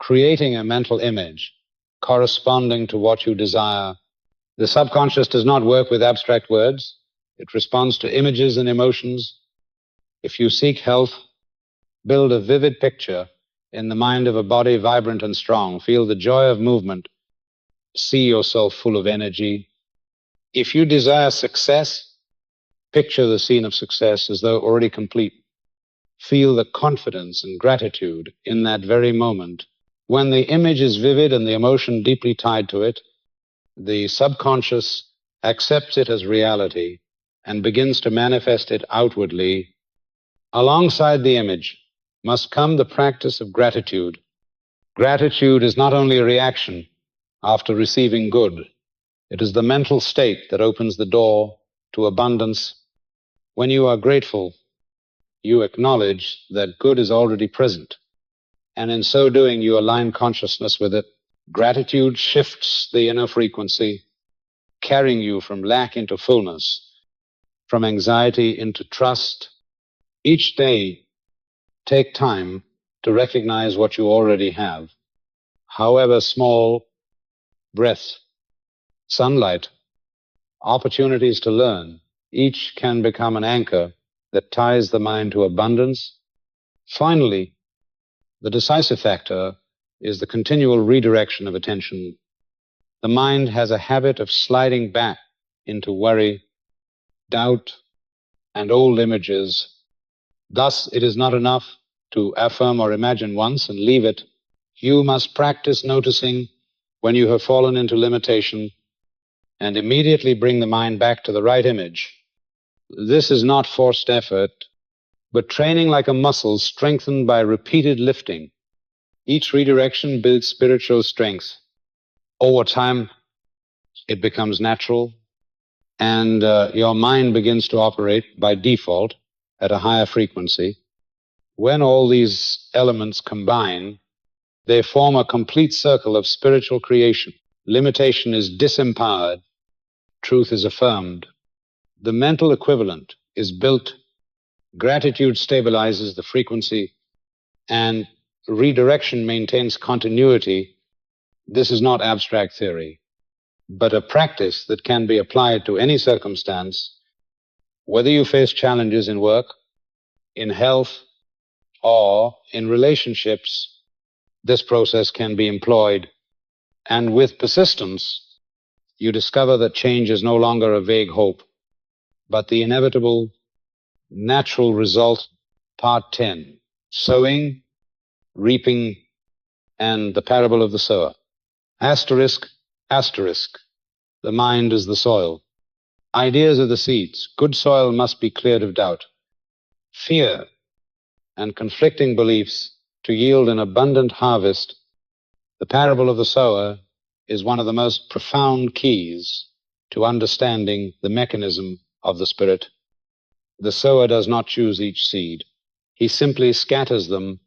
creating a mental image corresponding to what you desire. The subconscious does not work with abstract words. It responds to images and emotions. If you seek health, build a vivid picture in the mind of a body vibrant and strong. Feel the joy of movement. See yourself full of energy. If you desire success, picture the scene of success as though already complete. Feel the confidence and gratitude in that very moment. When the image is vivid and the emotion deeply tied to it, the subconscious accepts it as reality and begins to manifest it outwardly. Alongside the image must come the practice of gratitude. Gratitude is not only a reaction after receiving good, it is the mental state that opens the door to abundance. When you are grateful, you acknowledge that good is already present, and in so doing you align consciousness with it. Gratitude shifts the inner frequency, carrying you from lack into fullness, from anxiety into trust. Each day, take time to recognize what you already have, however small: breath, sunlight, opportunities to learn. Each can become an anchor that ties the mind to abundance. Finally, the decisive factor is the continual redirection of attention. The mind has a habit of sliding back into worry, doubt, and old images. Thus, it is not enough to affirm or imagine once and leave it. You must practice noticing when you have fallen into limitation and immediately bring the mind back to the right image. This is not forced effort, but training like a muscle strengthened by repeated lifting. Each redirection builds spiritual strength. Over time, it becomes natural, and your mind begins to operate by default at a higher frequency. When all these elements combine, they form a complete circle of spiritual creation. Limitation is disempowered, truth is affirmed. The mental equivalent is built. Gratitude stabilizes the frequency, and redirection maintains continuity. This is not abstract theory, but a practice that can be applied to any circumstance. Whether you face challenges in work, in health, or in relationships, this process can be employed. And with persistence, you discover that change is no longer a vague hope, but the inevitable, natural result. Part 10, Sowing, Reaping, and the Parable of the Sower. Asterisk, asterisk. The mind is the soil. Ideas are the seeds. Good soil must be cleared of doubt, fear, and conflicting beliefs to yield an abundant harvest. The parable of the sower is one of the most profound keys to understanding the mechanism of the Spirit. The sower does not choose each seed. He simply scatters them.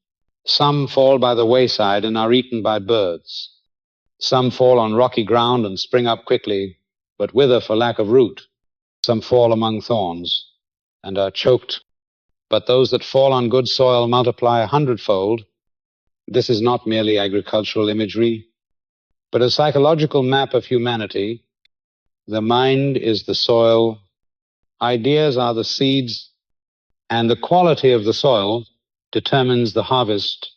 Some fall by the wayside and are eaten by birds. Some fall on rocky ground and spring up quickly, but wither for lack of root. Some fall among thorns and are choked. But those that fall on good soil multiply 100-fold. This is not merely agricultural imagery, but a psychological map of humanity. The mind is the soil, ideas are the seeds, and the quality of the soil determines the harvest.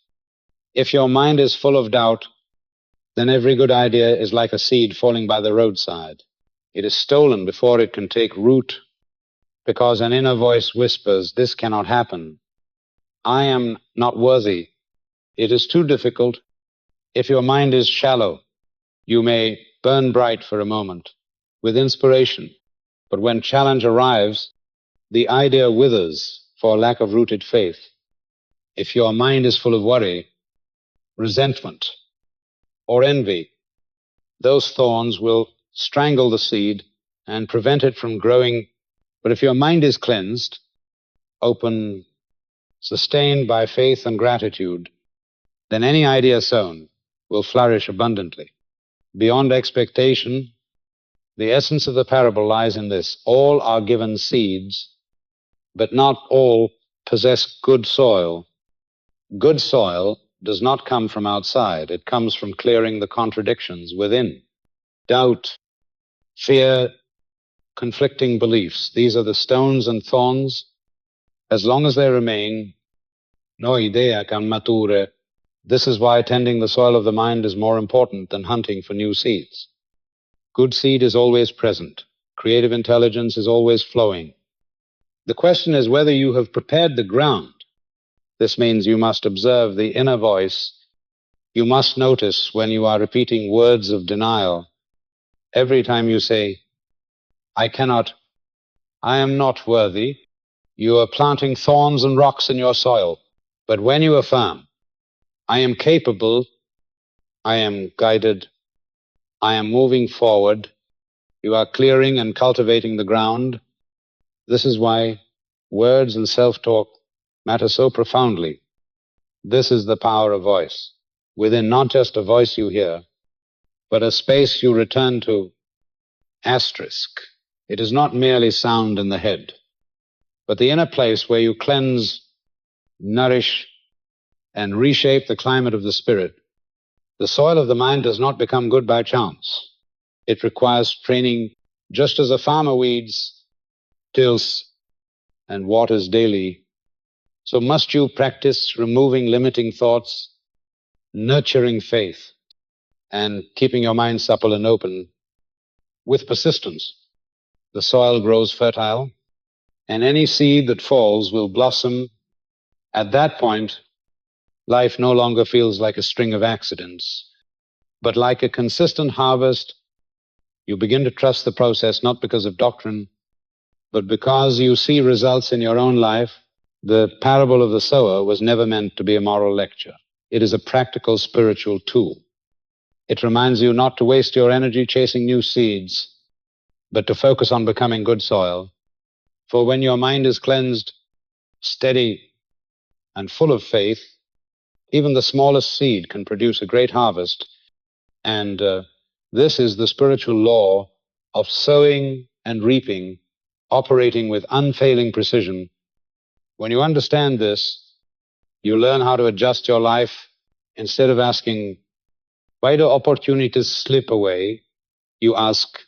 If your mind is full of doubt, then every good idea is like a seed falling by the roadside. It is stolen before it can take root, because an inner voice whispers, "This cannot happen. I am not worthy. It is too difficult." If your mind is shallow, you may burn bright for a moment with inspiration, but when challenge arrives, the idea withers for lack of rooted faith. If your mind is full of worry, resentment, or envy, those thorns will strangle the seed and prevent it from growing. But if your mind is cleansed, open, sustained by faith and gratitude, then any idea sown will flourish abundantly. Beyond expectation, the essence of the parable lies in this: all are given seeds, but not all possess good soil. Good soil does not come from outside. It comes from clearing the contradictions within. Doubt, fear, conflicting beliefs, these are the stones and thorns. As long as they remain, no idea can mature. This is why tending the soil of the mind is more important than hunting for new seeds. Good seed is always present. Creative intelligence is always flowing. The question is whether you have prepared the ground. This means you must observe the inner voice. You must notice when you are repeating words of denial. Every time you say, "I cannot," "I am not worthy," you are planting thorns and rocks in your soil. But when you affirm, "I am capable, I am guided, I am moving forward," you are clearing and cultivating the ground. This is why words and self-talk matter so profoundly. This is the power of voice. Within not just a voice you hear, but a space you return to, asterisk. It is not merely sound in the head, but the inner place where you cleanse, nourish, and reshape the climate of the spirit. The soil of the mind does not become good by chance. It requires training, just as a farmer weeds, tills, and waters daily. So must you practice removing limiting thoughts, nurturing faith, and keeping your mind supple and open with persistence. The soil grows fertile, and any seed that falls will blossom. At that point, life no longer feels like a string of accidents, but like a consistent harvest. You begin to trust the process not because of doctrine, but because you see results in your own life. The parable of the sower was never meant to be a moral lecture. It is a practical spiritual tool. It reminds you not to waste your energy chasing new seeds, but to focus on becoming good soil. For when your mind is cleansed, steady, and full of faith, even the smallest seed can produce a great harvest. And this is the spiritual law of sowing and reaping, operating with unfailing precision. When you understand this, you learn how to adjust your life. Instead of asking, why do opportunities slip away? You ask,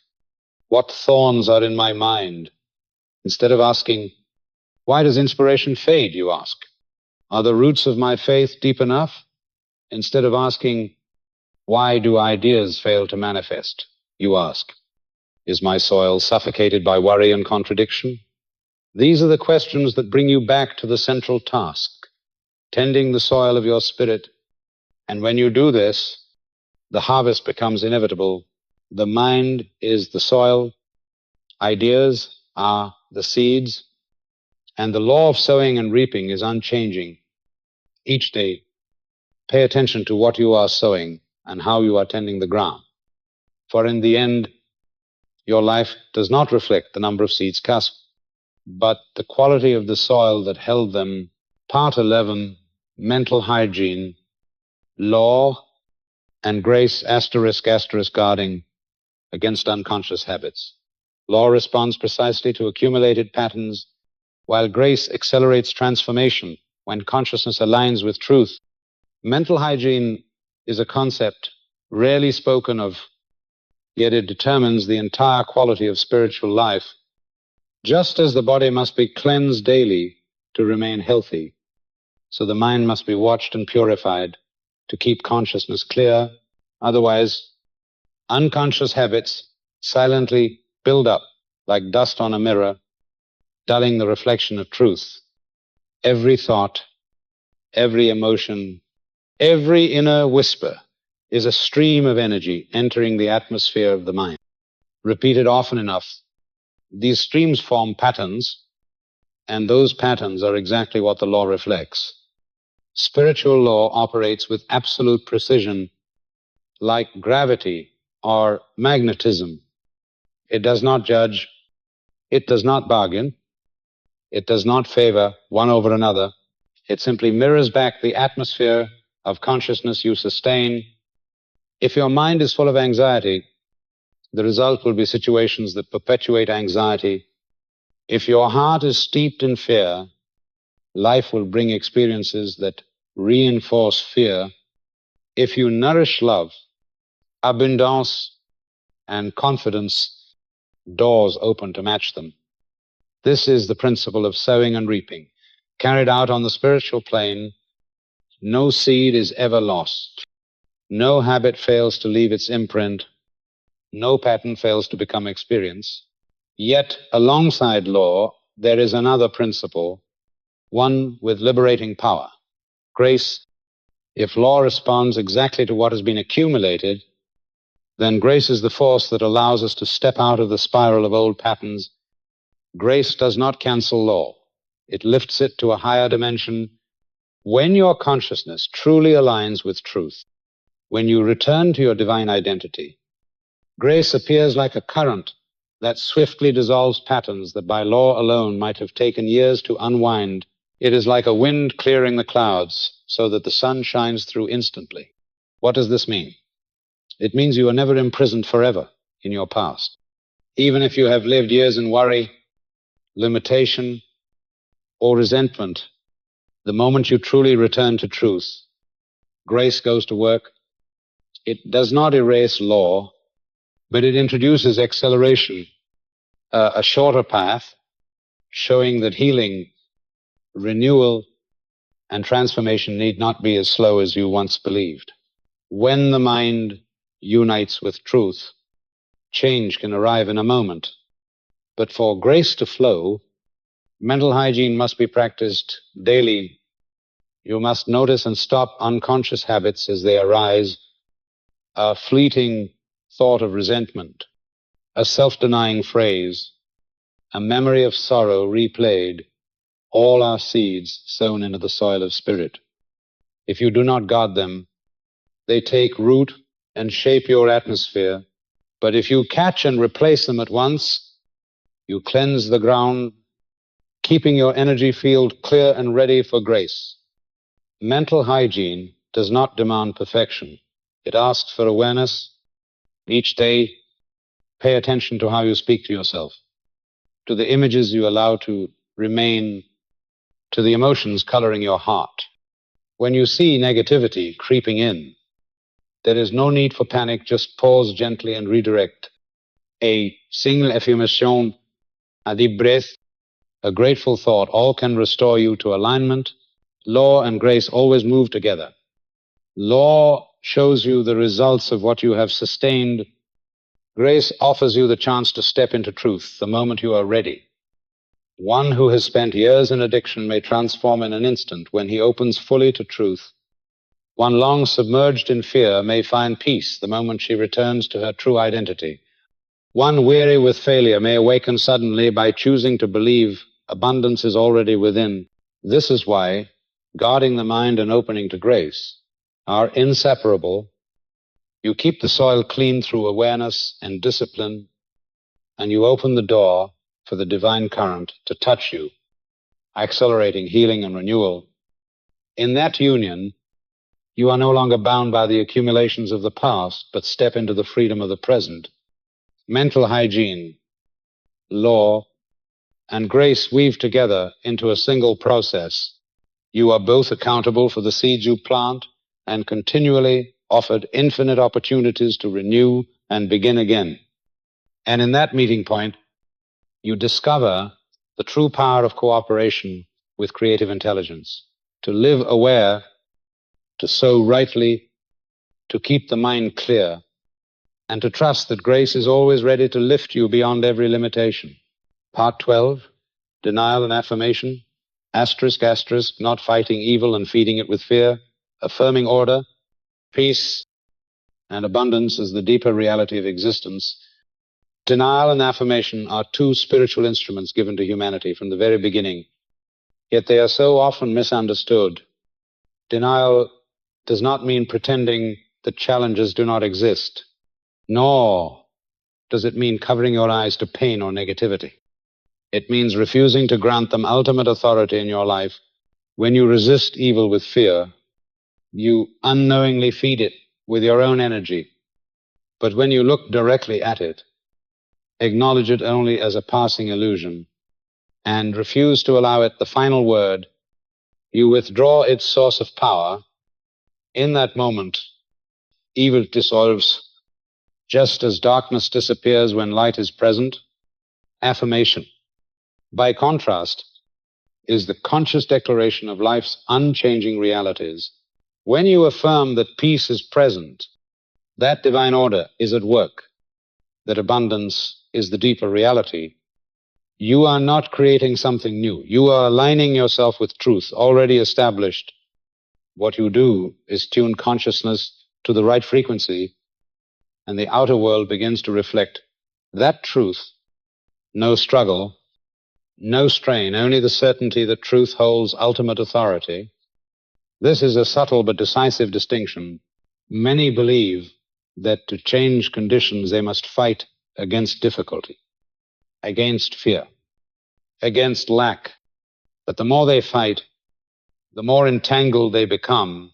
what thorns are in my mind? Instead of asking, why does inspiration fade? You ask, are the roots of my faith deep enough? Instead of asking, why do ideas fail to manifest? You ask, is my soil suffocated by worry and contradiction? These are the questions that bring you back to the central task, tending the soil of your spirit. And when you do this, the harvest becomes inevitable. The mind is the soil, ideas are the seeds, and the law of sowing and reaping is unchanging. Each day, pay attention to what you are sowing and how you are tending the ground. For in the end, your life does not reflect the number of seeds cast, but the quality of the soil that held them. Part 11, mental hygiene, law and grace, asterisk, guarding against unconscious habits. Law responds precisely to accumulated patterns, while grace accelerates transformation when consciousness aligns with truth. Mental hygiene is a concept rarely spoken of, yet it determines the entire quality of spiritual life. Just as the body must be cleansed daily to remain healthy, so the mind must be watched and purified to keep consciousness clear. Otherwise, unconscious habits silently build up like dust on a mirror, dulling the reflection of truth. Every thought, every emotion, every inner whisper is a stream of energy entering the atmosphere of the mind. Repeated often enough, these streams form patterns, and those patterns are exactly what the law reflects. Spiritual law operates with absolute precision, like gravity or magnetism. It does not judge, it does not bargain, it does not favor one over another. It simply mirrors back the atmosphere of consciousness you sustain. If your mind is full of anxiety, the result will be situations that perpetuate anxiety. If your heart is steeped in fear, life will bring experiences that reinforce fear. If you nourish love, abundance, and confidence, doors open to match them. This is the principle of sowing and reaping. Carried out on the spiritual plane, no seed is ever lost. No habit fails to leave its imprint. No pattern fails to become experience. Yet, alongside law, there is another principle, one with liberating power, grace. If law responds exactly to what has been accumulated, then grace is the force that allows us to step out of the spiral of old patterns. Grace does not cancel law. It lifts it to a higher dimension. When your consciousness truly aligns with truth, when you return to your divine identity, grace appears like a current that swiftly dissolves patterns that by law alone might have taken years to unwind. It is like a wind clearing the clouds so that the sun shines through instantly. What does this mean? It means you are never imprisoned forever in your past. Even if you have lived years in worry, limitation, or resentment, the moment you truly return to truth, grace goes to work. It does not erase law, but it introduces acceleration, a shorter path, showing that healing, renewal, and transformation need not be as slow as you once believed. When the mind unites with truth, change can arrive in a moment. But for grace to flow, mental hygiene must be practiced daily. You must notice and stop unconscious habits as they arise, a fleeting thought of resentment, a self-denying phrase, a memory of sorrow replayed, all are seeds sown into the soil of spirit. If you do not guard them, they take root and shape your atmosphere. But if you catch and replace them at once, you cleanse the ground, keeping your energy field clear and ready for grace. Mental hygiene does not demand perfection. It asks for awareness. Each day, pay attention to how you speak to yourself, to the images you allow to remain, to the emotions coloring your heart. When you see negativity creeping in, there is no need for panic. Just pause gently and redirect. A single affirmation, a deep breath, a grateful thought, all can restore you to alignment. Law and grace always move together. Law shows you the results of what you have sustained. Grace offers you the chance to step into truth the moment you are ready. One who has spent years in addiction may transform in an instant when he opens fully to truth. One long submerged in fear may find peace the moment she returns to her true identity. One weary with failure may awaken suddenly by choosing to believe abundance is already within. This is why guarding the mind and opening to grace are inseparable. You keep the soil clean through awareness and discipline, and you open the door for the divine current to touch you, accelerating healing and renewal. In that union, you are no longer bound by the accumulations of the past, but step into the freedom of the present. Mental hygiene, law, and grace weave together into a single process. You are both accountable for the seeds you plant and continually offered infinite opportunities to renew and begin again. And in that meeting point, you discover the true power of cooperation with creative intelligence, to live aware, to sow rightly, to keep the mind clear, and to trust that grace is always ready to lift you beyond every limitation. Part 12, Denial and Affirmation, asterisk, asterisk, not fighting evil and feeding it with fear, affirming order, peace, and abundance as the deeper reality of existence. Denial and affirmation are two spiritual instruments given to humanity from the very beginning, yet they are so often misunderstood. Denial does not mean pretending that challenges do not exist, nor does it mean covering your eyes to pain or negativity. It means refusing to grant them ultimate authority in your life. When you resist evil with fear, you unknowingly feed it with your own energy. But when you look directly at it, acknowledge it only as a passing illusion, and refuse to allow it the final word, you withdraw its source of power. In that moment, evil dissolves, just as darkness disappears when light is present. Affirmation, by contrast, is the conscious declaration of life's unchanging realities. When you affirm that peace is present, that divine order is at work, that abundance is the deeper reality, you are not creating something new. You are aligning yourself with truth already established. What you do is tune consciousness to the right frequency, and the outer world begins to reflect that truth. No struggle, no strain, only the certainty that truth holds ultimate authority. This is a subtle but decisive distinction. Many believe that to change conditions they must fight against difficulty, against fear, against lack, But the more they fight, the more entangled they become.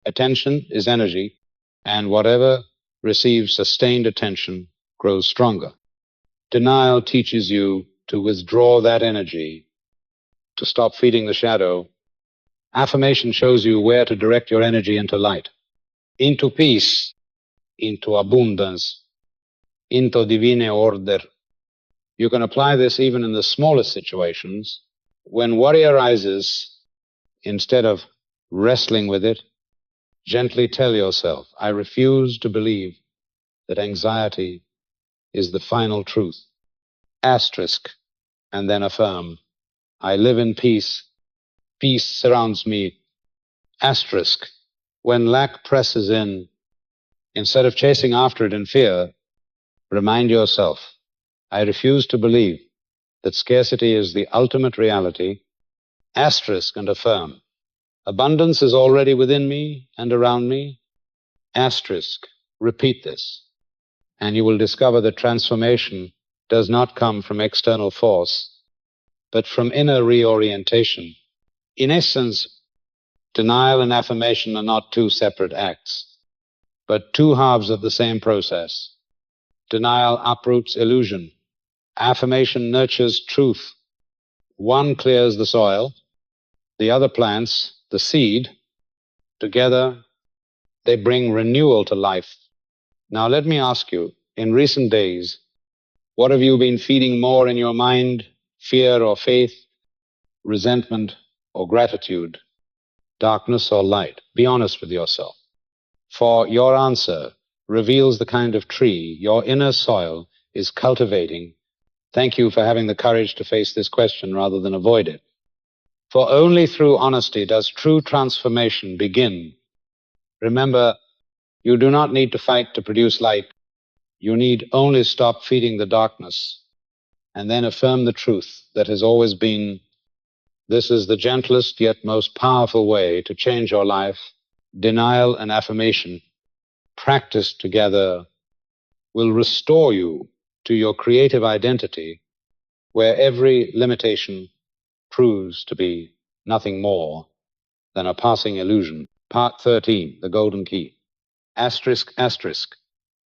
Attention is energy, and whatever receives sustained attention grows stronger. Denial teaches you to withdraw that energy, to stop feeding the shadow. Affirmation shows you where to direct your energy into light, into peace, into abundance, into divine order. You can apply this even in the smallest situations. When worry arises, instead of wrestling with it, gently tell yourself, I refuse to believe that anxiety is the final truth. Asterisk, and then affirm, I live in peace. Peace surrounds me. Asterisk, when lack presses in, instead of chasing after it in fear, remind yourself, I refuse to believe that scarcity is the ultimate reality. Asterisk, and affirm, abundance is already within me and around me. Asterisk, repeat this, and you will discover that transformation does not come from external force, but from inner reorientation. In essence, denial and affirmation are not two separate acts, but two halves of the same process. Denial uproots illusion. Affirmation nurtures truth. One clears the soil, the other plants the seed. Together, they bring renewal to life. Now let me ask you, in recent days, what have you been feeding more in your mind? Fear or faith? Resentment or gratitude? Darkness or light? Be honest with yourself. For your answer reveals the kind of tree your inner soil is cultivating. Thank you for having the courage to face this question rather than avoid it. For only through honesty does true transformation begin. Remember, you do not need to fight to produce light. You need only stop feeding the darkness and then affirm the truth that has always been. This is the gentlest yet most powerful way to change your life. Denial and affirmation, practiced together, will restore you to your creative identity, where every limitation proves to be nothing more than a passing illusion. Part 13, the golden key. Asterisk, asterisk.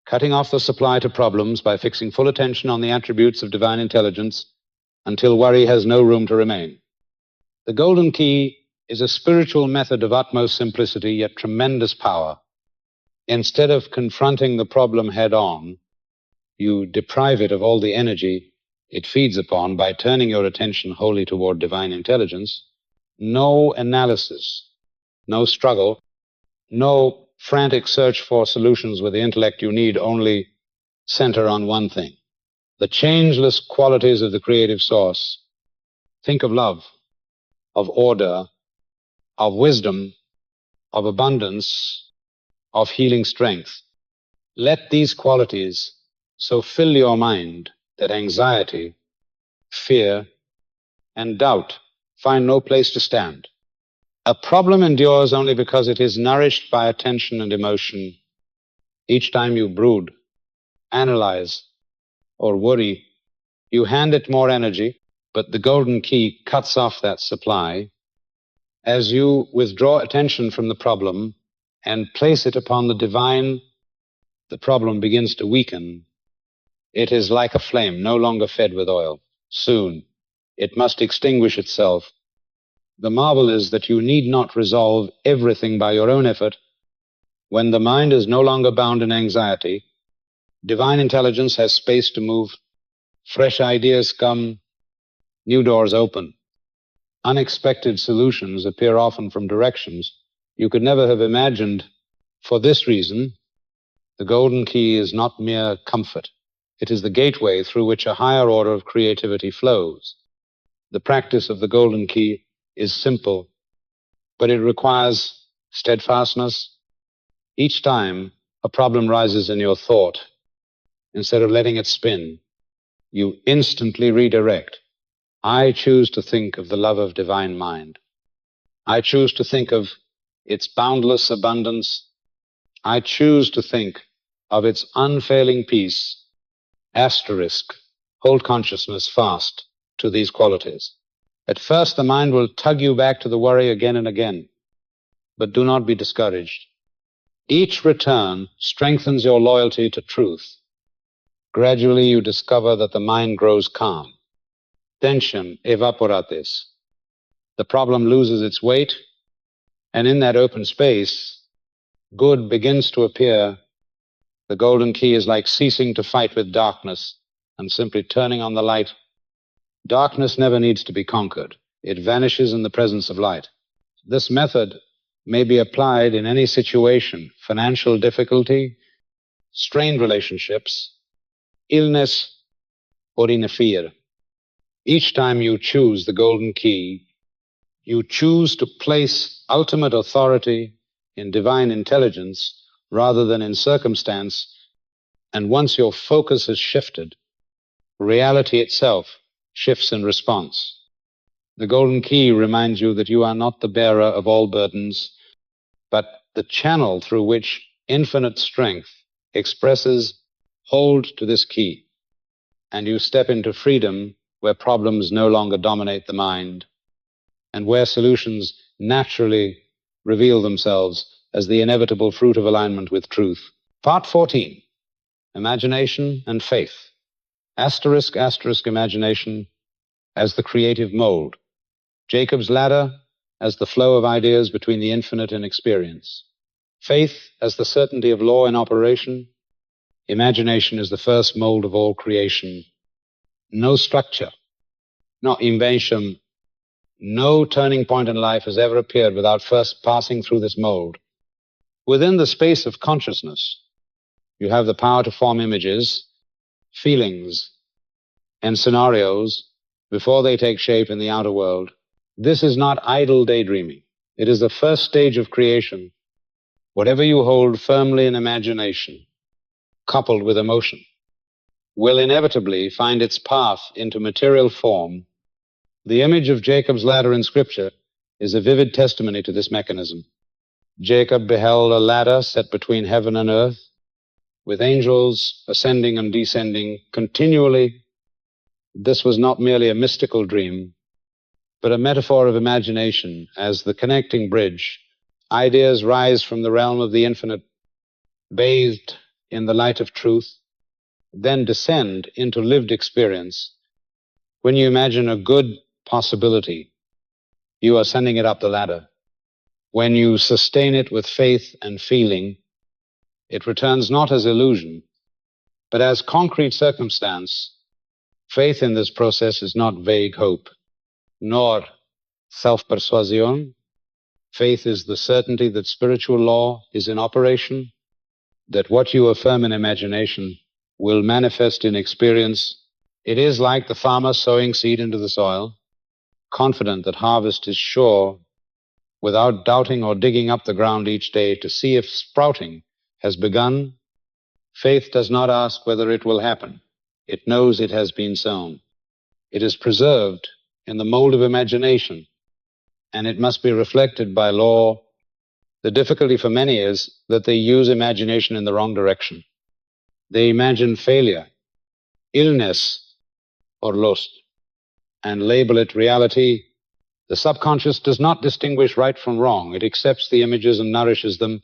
Cutting off the supply to problems by fixing full attention on the attributes of divine intelligence until worry has no room to remain. The golden key is a spiritual method of utmost simplicity yet tremendous power. Instead of confronting the problem head on, you deprive it of all the energy it feeds upon by turning your attention wholly toward divine intelligence. No analysis, no struggle, no frantic search for solutions with the intellect. You need only center on one thing, the changeless qualities of the creative source. Think of love, of order, of wisdom, of abundance, of healing strength. Let these qualities so fill your mind that anxiety, fear, and doubt find no place to stand. A problem endures only because it is nourished by attention and emotion. Each time you brood, analyze, or worry, you hand it more energy, but the golden key cuts off that supply. As you withdraw attention from the problem and place it upon the divine, the problem begins to weaken. It is like a flame, no longer fed with oil. Soon, it must extinguish itself. The marvel is that you need not resolve everything by your own effort. When the mind is no longer bound in anxiety, divine intelligence has space to move. Fresh ideas come, new doors open. Unexpected solutions appear often from directions you could never have imagined. For this reason, the golden key is not mere comfort. It is the gateway through which a higher order of creativity flows. The practice of the golden key is simple, but it requires steadfastness. Each time a problem rises in your thought, instead of letting it spin, you instantly redirect. I choose to think of the love of divine mind. I choose to think of its boundless abundance. I choose to think of its unfailing peace. Asterisk, hold consciousness fast to these qualities. At first, the mind will tug you back to the worry again and again, but do not be discouraged. Each return strengthens your loyalty to truth. Gradually, you discover that the mind grows calm. Tension evaporates. The problem loses its weight, and in that open space, good begins to appear. The golden key is like ceasing to fight with darkness and simply turning on the light. Darkness never needs to be conquered. It vanishes in the presence of light. This method may be applied in any situation: financial difficulty, strained relationships, illness, or in a fear. Each time you choose the golden key, you choose to place ultimate authority in divine intelligence rather than in circumstance, and once your focus has shifted, reality itself shifts in response. The golden key reminds you that you are not the bearer of all burdens, but the channel through which infinite strength expresses. Hold to this key, and you step into freedom where problems no longer dominate the mind, and where solutions naturally reveal themselves as the inevitable fruit of alignment with truth. Part 14, Imagination and Faith. Asterisk, asterisk, imagination as the creative mold. Jacob's ladder as the flow of ideas between the infinite and experience. Faith as the certainty of law in operation. Imagination is the first mold of all creation. No structure, no invention, no turning point in life has ever appeared without first passing through this mold. Within the space of consciousness, you have the power to form images, feelings, and scenarios before they take shape in the outer world. This is not idle daydreaming. It is the first stage of creation. Whatever you hold firmly in imagination, coupled with emotion, will inevitably find its path into material form. The image of Jacob's ladder in Scripture is a vivid testimony to this mechanism. Jacob beheld a ladder set between heaven and earth, with angels ascending and descending continually. This was not merely a mystical dream, but a metaphor of imagination as the connecting bridge. Ideas rise from the realm of the infinite, bathed in the light of truth, then descend into lived experience. When you imagine a good possibility, you are sending it up the ladder. When you sustain it with faith and feeling, it returns not as illusion, but as concrete circumstance. Faith in this process is not vague hope, nor self-persuasion. Faith is the certainty that spiritual law is in operation, that what you affirm in imagination will manifest in experience. It is like the farmer sowing seed into the soil, confident that harvest is sure, without doubting or digging up the ground each day to see if sprouting has begun. Faith does not ask whether it will happen. It knows it has been sown. It is preserved in the mold of imagination, and it must be reflected by law. The difficulty for many is that they use imagination in the wrong direction. They imagine failure, illness, or lust, and label it reality. The subconscious does not distinguish right from wrong. It accepts the images and nourishes them.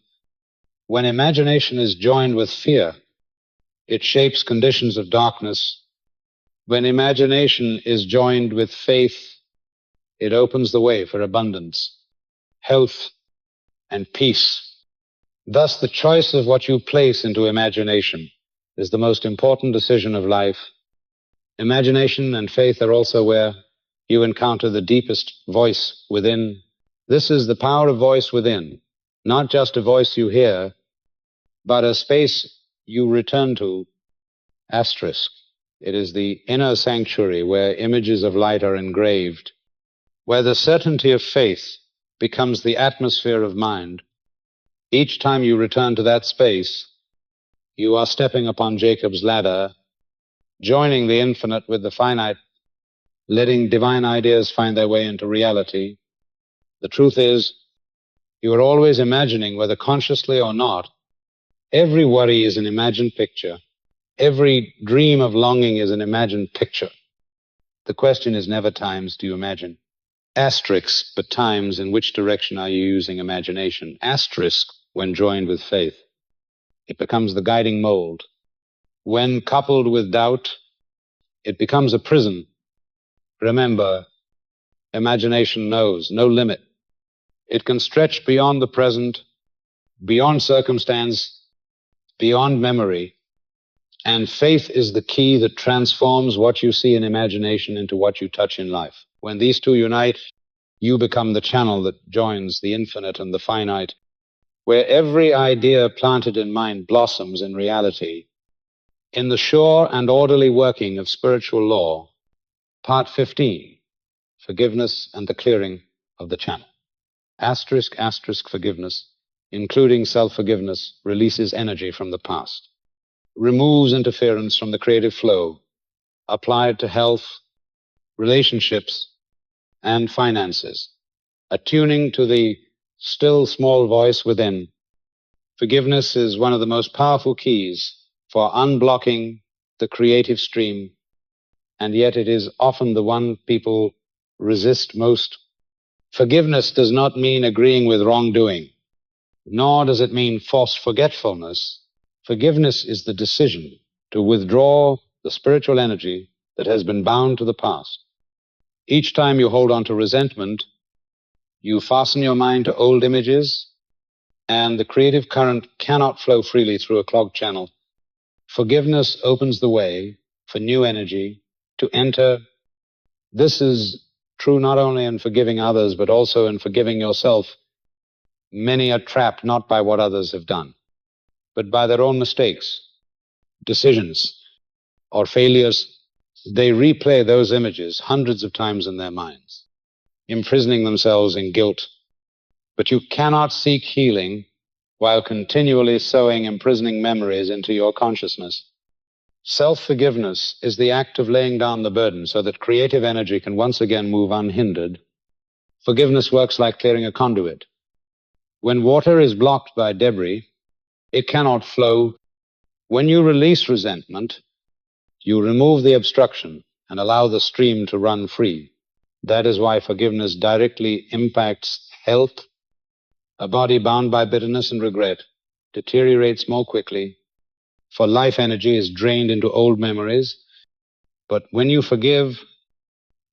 When imagination is joined with fear, it shapes conditions of darkness. When imagination is joined with faith, it opens the way for abundance, health, and peace. Thus, the choice of what you place into imagination is the most important decision of life. Imagination and faith are also where you encounter the deepest voice within. This is the power of voice within, not just a voice you hear, but a space you return to. Asterisk. It is the inner sanctuary where images of light are engraved, where the certainty of faith becomes the atmosphere of mind. Each time you return to that space, you are stepping upon Jacob's ladder, joining the infinite with the finite, letting divine ideas find their way into reality. The truth is, you are always imagining, whether consciously or not. Every worry is an imagined picture. Every dream of longing is an imagined picture. The question is never times do you imagine. Asterisks, but times. In which direction are you using imagination? Asterisk, when joined with faith, it becomes the guiding mold. When coupled with doubt, it becomes a prison. Remember, imagination knows no limit. It can stretch beyond the present, beyond circumstance, beyond memory. And faith is the key that transforms what you see in imagination into what you touch in life. When these two unite, you become the channel that joins the infinite and the finite, where every idea planted in mind blossoms in reality. In the sure and orderly working of spiritual law, Part 15, Forgiveness and the Clearing of the Channel. Asterisk, asterisk, forgiveness, including self-forgiveness, releases energy from the past, removes interference from the creative flow, applied to health, relationships, and finances, attuning to the still small voice within. Forgiveness is one of the most powerful keys for unblocking the creative stream, and yet it is often the one people resist most. Forgiveness does not mean agreeing with wrongdoing, nor does it mean forced forgetfulness. Forgiveness is the decision to withdraw the spiritual energy that has been bound to the past. Each time you hold on to resentment, you fasten your mind to old images, and the creative current cannot flow freely through a clogged channel. Forgiveness opens the way for new energy to enter. This is true not only in forgiving others, but also in forgiving yourself. Many are trapped not by what others have done, but by their own mistakes, decisions, or failures. They replay those images hundreds of times in their minds, imprisoning themselves in guilt. But you cannot seek healing while continually sowing imprisoning memories into your consciousness. Self-forgiveness is the act of laying down the burden so that creative energy can once again move unhindered. Forgiveness works like clearing a conduit. When water is blocked by debris, it cannot flow. When you release resentment, you remove the obstruction and allow the stream to run free. That is why forgiveness directly impacts health. A body bound by bitterness and regret deteriorates more quickly, for life energy is drained into old memories. But when you forgive,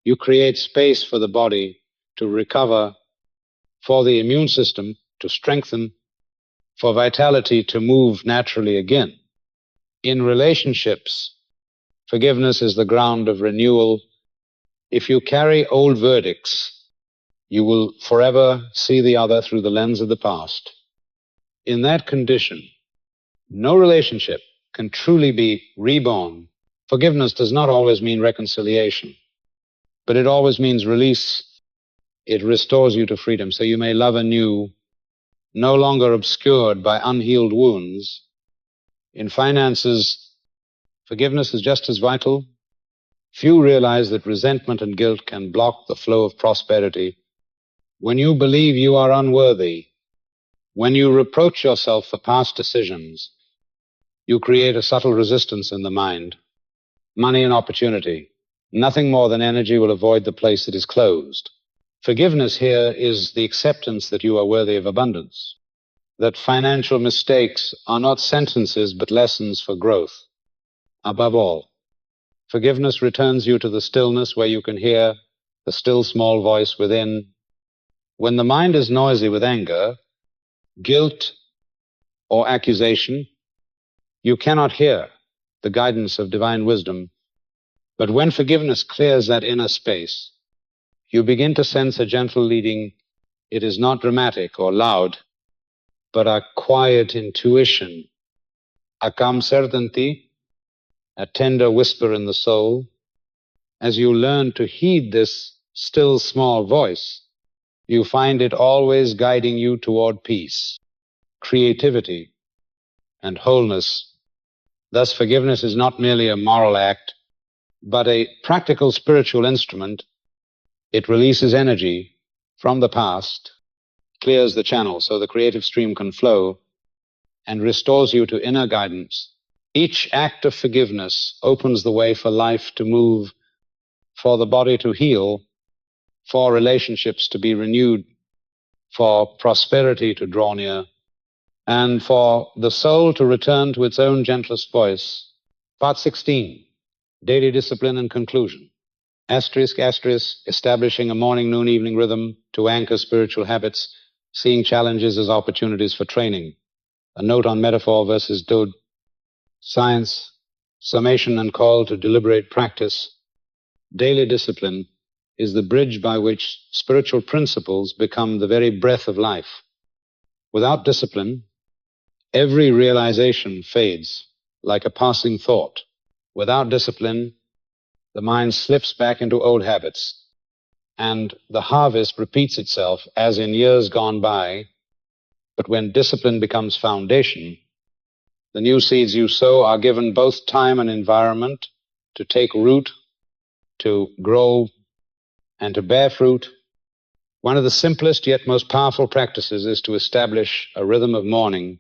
you create space for the body to recover, for the immune system to strengthen, for vitality to move naturally again. In relationships, forgiveness is the ground of renewal. If you carry old verdicts, you will forever see the other through the lens of the past. In that condition, no relationship can truly be reborn. Forgiveness does not always mean reconciliation, but it always means release. It restores you to freedom, so you may love anew, no longer obscured by unhealed wounds. In finances, forgiveness is just as vital. Few realize that resentment and guilt can block the flow of prosperity. When you believe you are unworthy, when you reproach yourself for past decisions, you create a subtle resistance in the mind. Money and opportunity, nothing more than energy, will avoid the place that is closed. Forgiveness here is the acceptance that you are worthy of abundance, that financial mistakes are not sentences but lessons for growth. Above all, forgiveness returns you to the stillness where you can hear the still small voice within. When the mind is noisy with anger, guilt, or accusation, you cannot hear the guidance of divine wisdom. But when forgiveness clears that inner space, you begin to sense a gentle leading. It is not dramatic or loud, but a quiet intuition, a calm certainty, a tender whisper in the soul. As you learn to heed this still small voice, you find it always guiding you toward peace, creativity, and wholeness. Thus, forgiveness is not merely a moral act, but a practical spiritual instrument. It releases energy from the past, clears the channel so the creative stream can flow, and restores you to inner guidance. Each act of forgiveness opens the way for life to move, for the body to heal, for relationships to be renewed, for prosperity to draw near, and for the soul to return to its own gentlest voice. Part 16, Daily Discipline and Conclusion. Asterisk, asterisk, establishing a morning, noon, evening rhythm to anchor spiritual habits, seeing challenges as opportunities for training. A note on metaphor versus dode. Science, summation and call to deliberate practice. Daily discipline is the bridge by which spiritual principles become the very breath of life. Without discipline, every realization fades like a passing thought. Without discipline, the mind slips back into old habits, and the harvest repeats itself as in years gone by. But when discipline becomes foundation, the new seeds you sow are given both time and environment to take root, to grow, and to bear fruit. One of the simplest yet most powerful practices is to establish a rhythm of morning,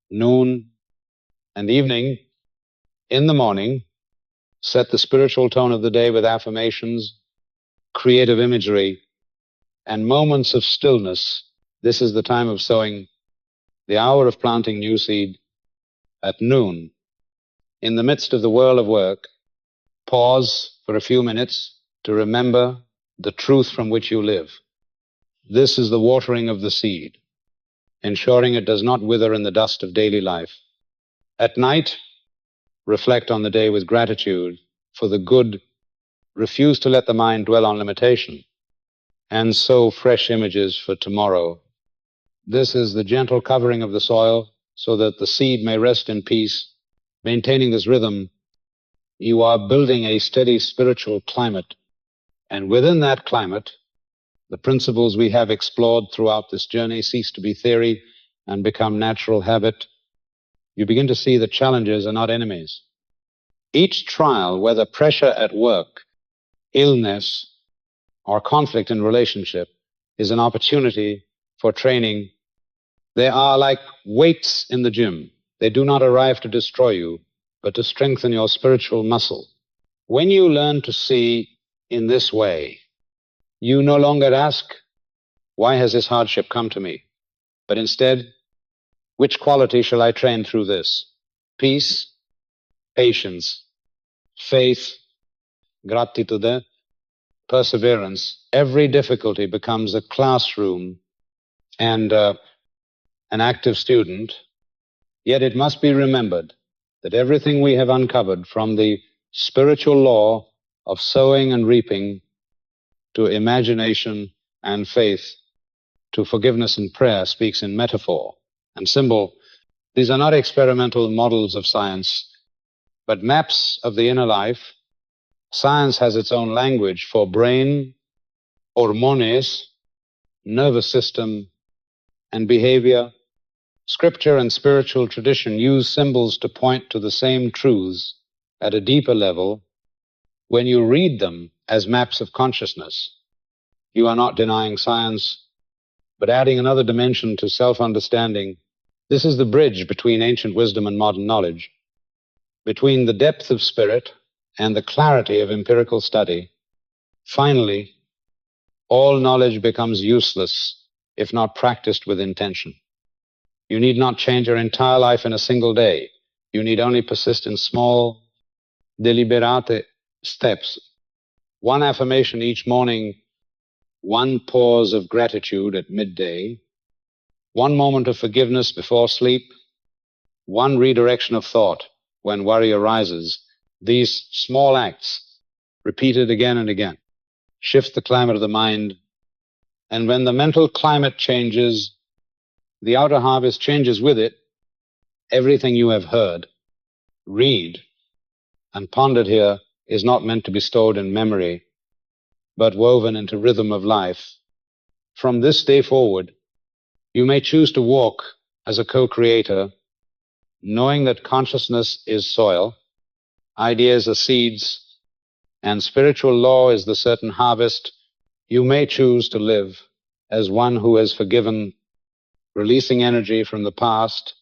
noon, and evening. In the morning, set the spiritual tone of the day with affirmations, creative imagery, and moments of stillness. This is the time of sowing, the hour of planting new seed. At noon, in the midst of the whirl of work, pause for a few minutes to remember the truth from which you live. This is the watering of the seed, ensuring it does not wither in the dust of daily life. At night, reflect on the day with gratitude for the good. Refuse to let the mind dwell on limitation, and sow fresh images for tomorrow. This is the gentle covering of the soil so that the seed may rest in peace. Maintaining this rhythm, you are building a steady spiritual climate, and within that climate, the principles we have explored throughout this journey cease to be theory and become natural habit. You begin to see that challenges are not enemies. Each trial, whether pressure at work, illness, or conflict in relationship, is an opportunity for training. They are like weights in the gym. They do not arrive to destroy you, but to strengthen your spiritual muscle. When you learn to see in this way, you no longer ask, why has this hardship come to me? But instead, which quality shall I train through this? Peace, patience, faith, gratitude, perseverance. Every difficulty becomes a classroom and an active student. Yet it must be remembered that everything we have uncovered, from the spiritual law of sowing and reaping, to imagination and faith, to forgiveness and prayer, speaks in metaphor and symbol. These are not experimental models of science, but maps of the inner life. Science has its own language for brain, hormones, nervous system, and behavior. Scripture and spiritual tradition use symbols to point to the same truths at a deeper level. When you read them as maps of consciousness, you are not denying science, but adding another dimension to self-understanding. This is the bridge between ancient wisdom and modern knowledge, between the depth of spirit and the clarity of empirical study. Finally, all knowledge becomes useless if not practiced with intention. You need not change your entire life in a single day. You need only persist in small, deliberate steps. One affirmation each morning, one pause of gratitude at midday, one moment of forgiveness before sleep, one redirection of thought when worry arises. These small acts, repeated again and again, shift the climate of the mind. And when the mental climate changes, the outer harvest changes with it. Everything you have heard, read, and pondered here is not meant to be stored in memory, but woven into rhythm of life. From this day forward, you may choose to walk as a co-creator, knowing that consciousness is soil, ideas are seeds, and spiritual law is the certain harvest. You may choose to live as one who has forgiven, releasing energy from the past,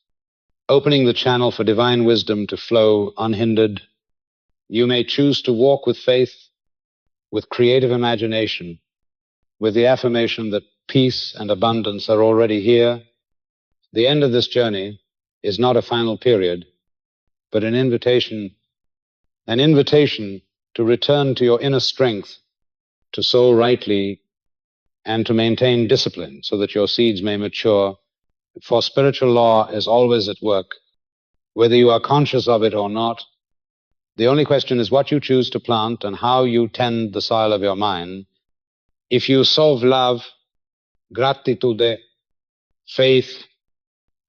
opening the channel for divine wisdom to flow unhindered. You may choose to walk with faith, with creative imagination, with the affirmation that peace and abundance are already here. The end of this journey is not a final period, but an invitation to return to your inner strength, to sow rightly, and to maintain discipline so that your seeds may mature. For spiritual law is always at work, whether you are conscious of it or not. The only question is what you choose to plant and how you tend the soil of your mind. If you sow love, gratitude, faith,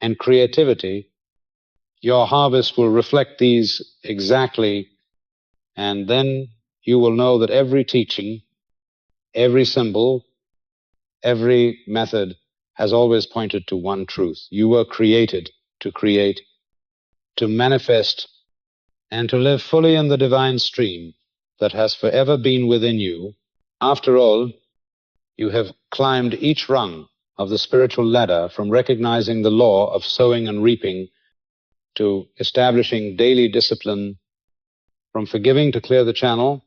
and creativity, your harvest will reflect these exactly, and then you will know that every teaching, every symbol, every method has always pointed to one truth. You were created to create, to manifest, and to live fully in the divine stream that has forever been within you. After all, you have climbed each rung of the spiritual ladder, from recognizing the law of sowing and reaping to establishing daily discipline, from forgiving to clear the channel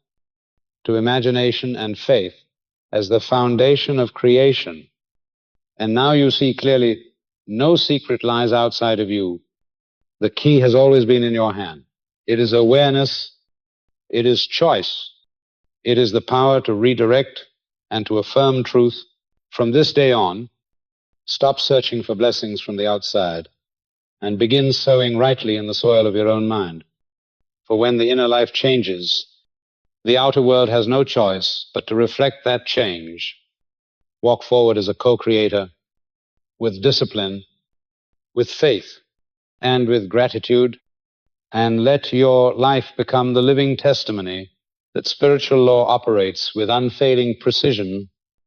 to imagination and faith as the foundation of creation. And now you see clearly no secret lies outside of you. The key has always been in your hand. It is awareness, it is choice, it is the power to redirect and to affirm truth. From this day on, stop searching for blessings from the outside and begin sowing rightly in the soil of your own mind. For when the inner life changes, the outer world has no choice but to reflect that change. Walk forward as a co-creator with discipline, with faith, and with gratitude, and let your life become the living testimony that spiritual law operates with unfailing precision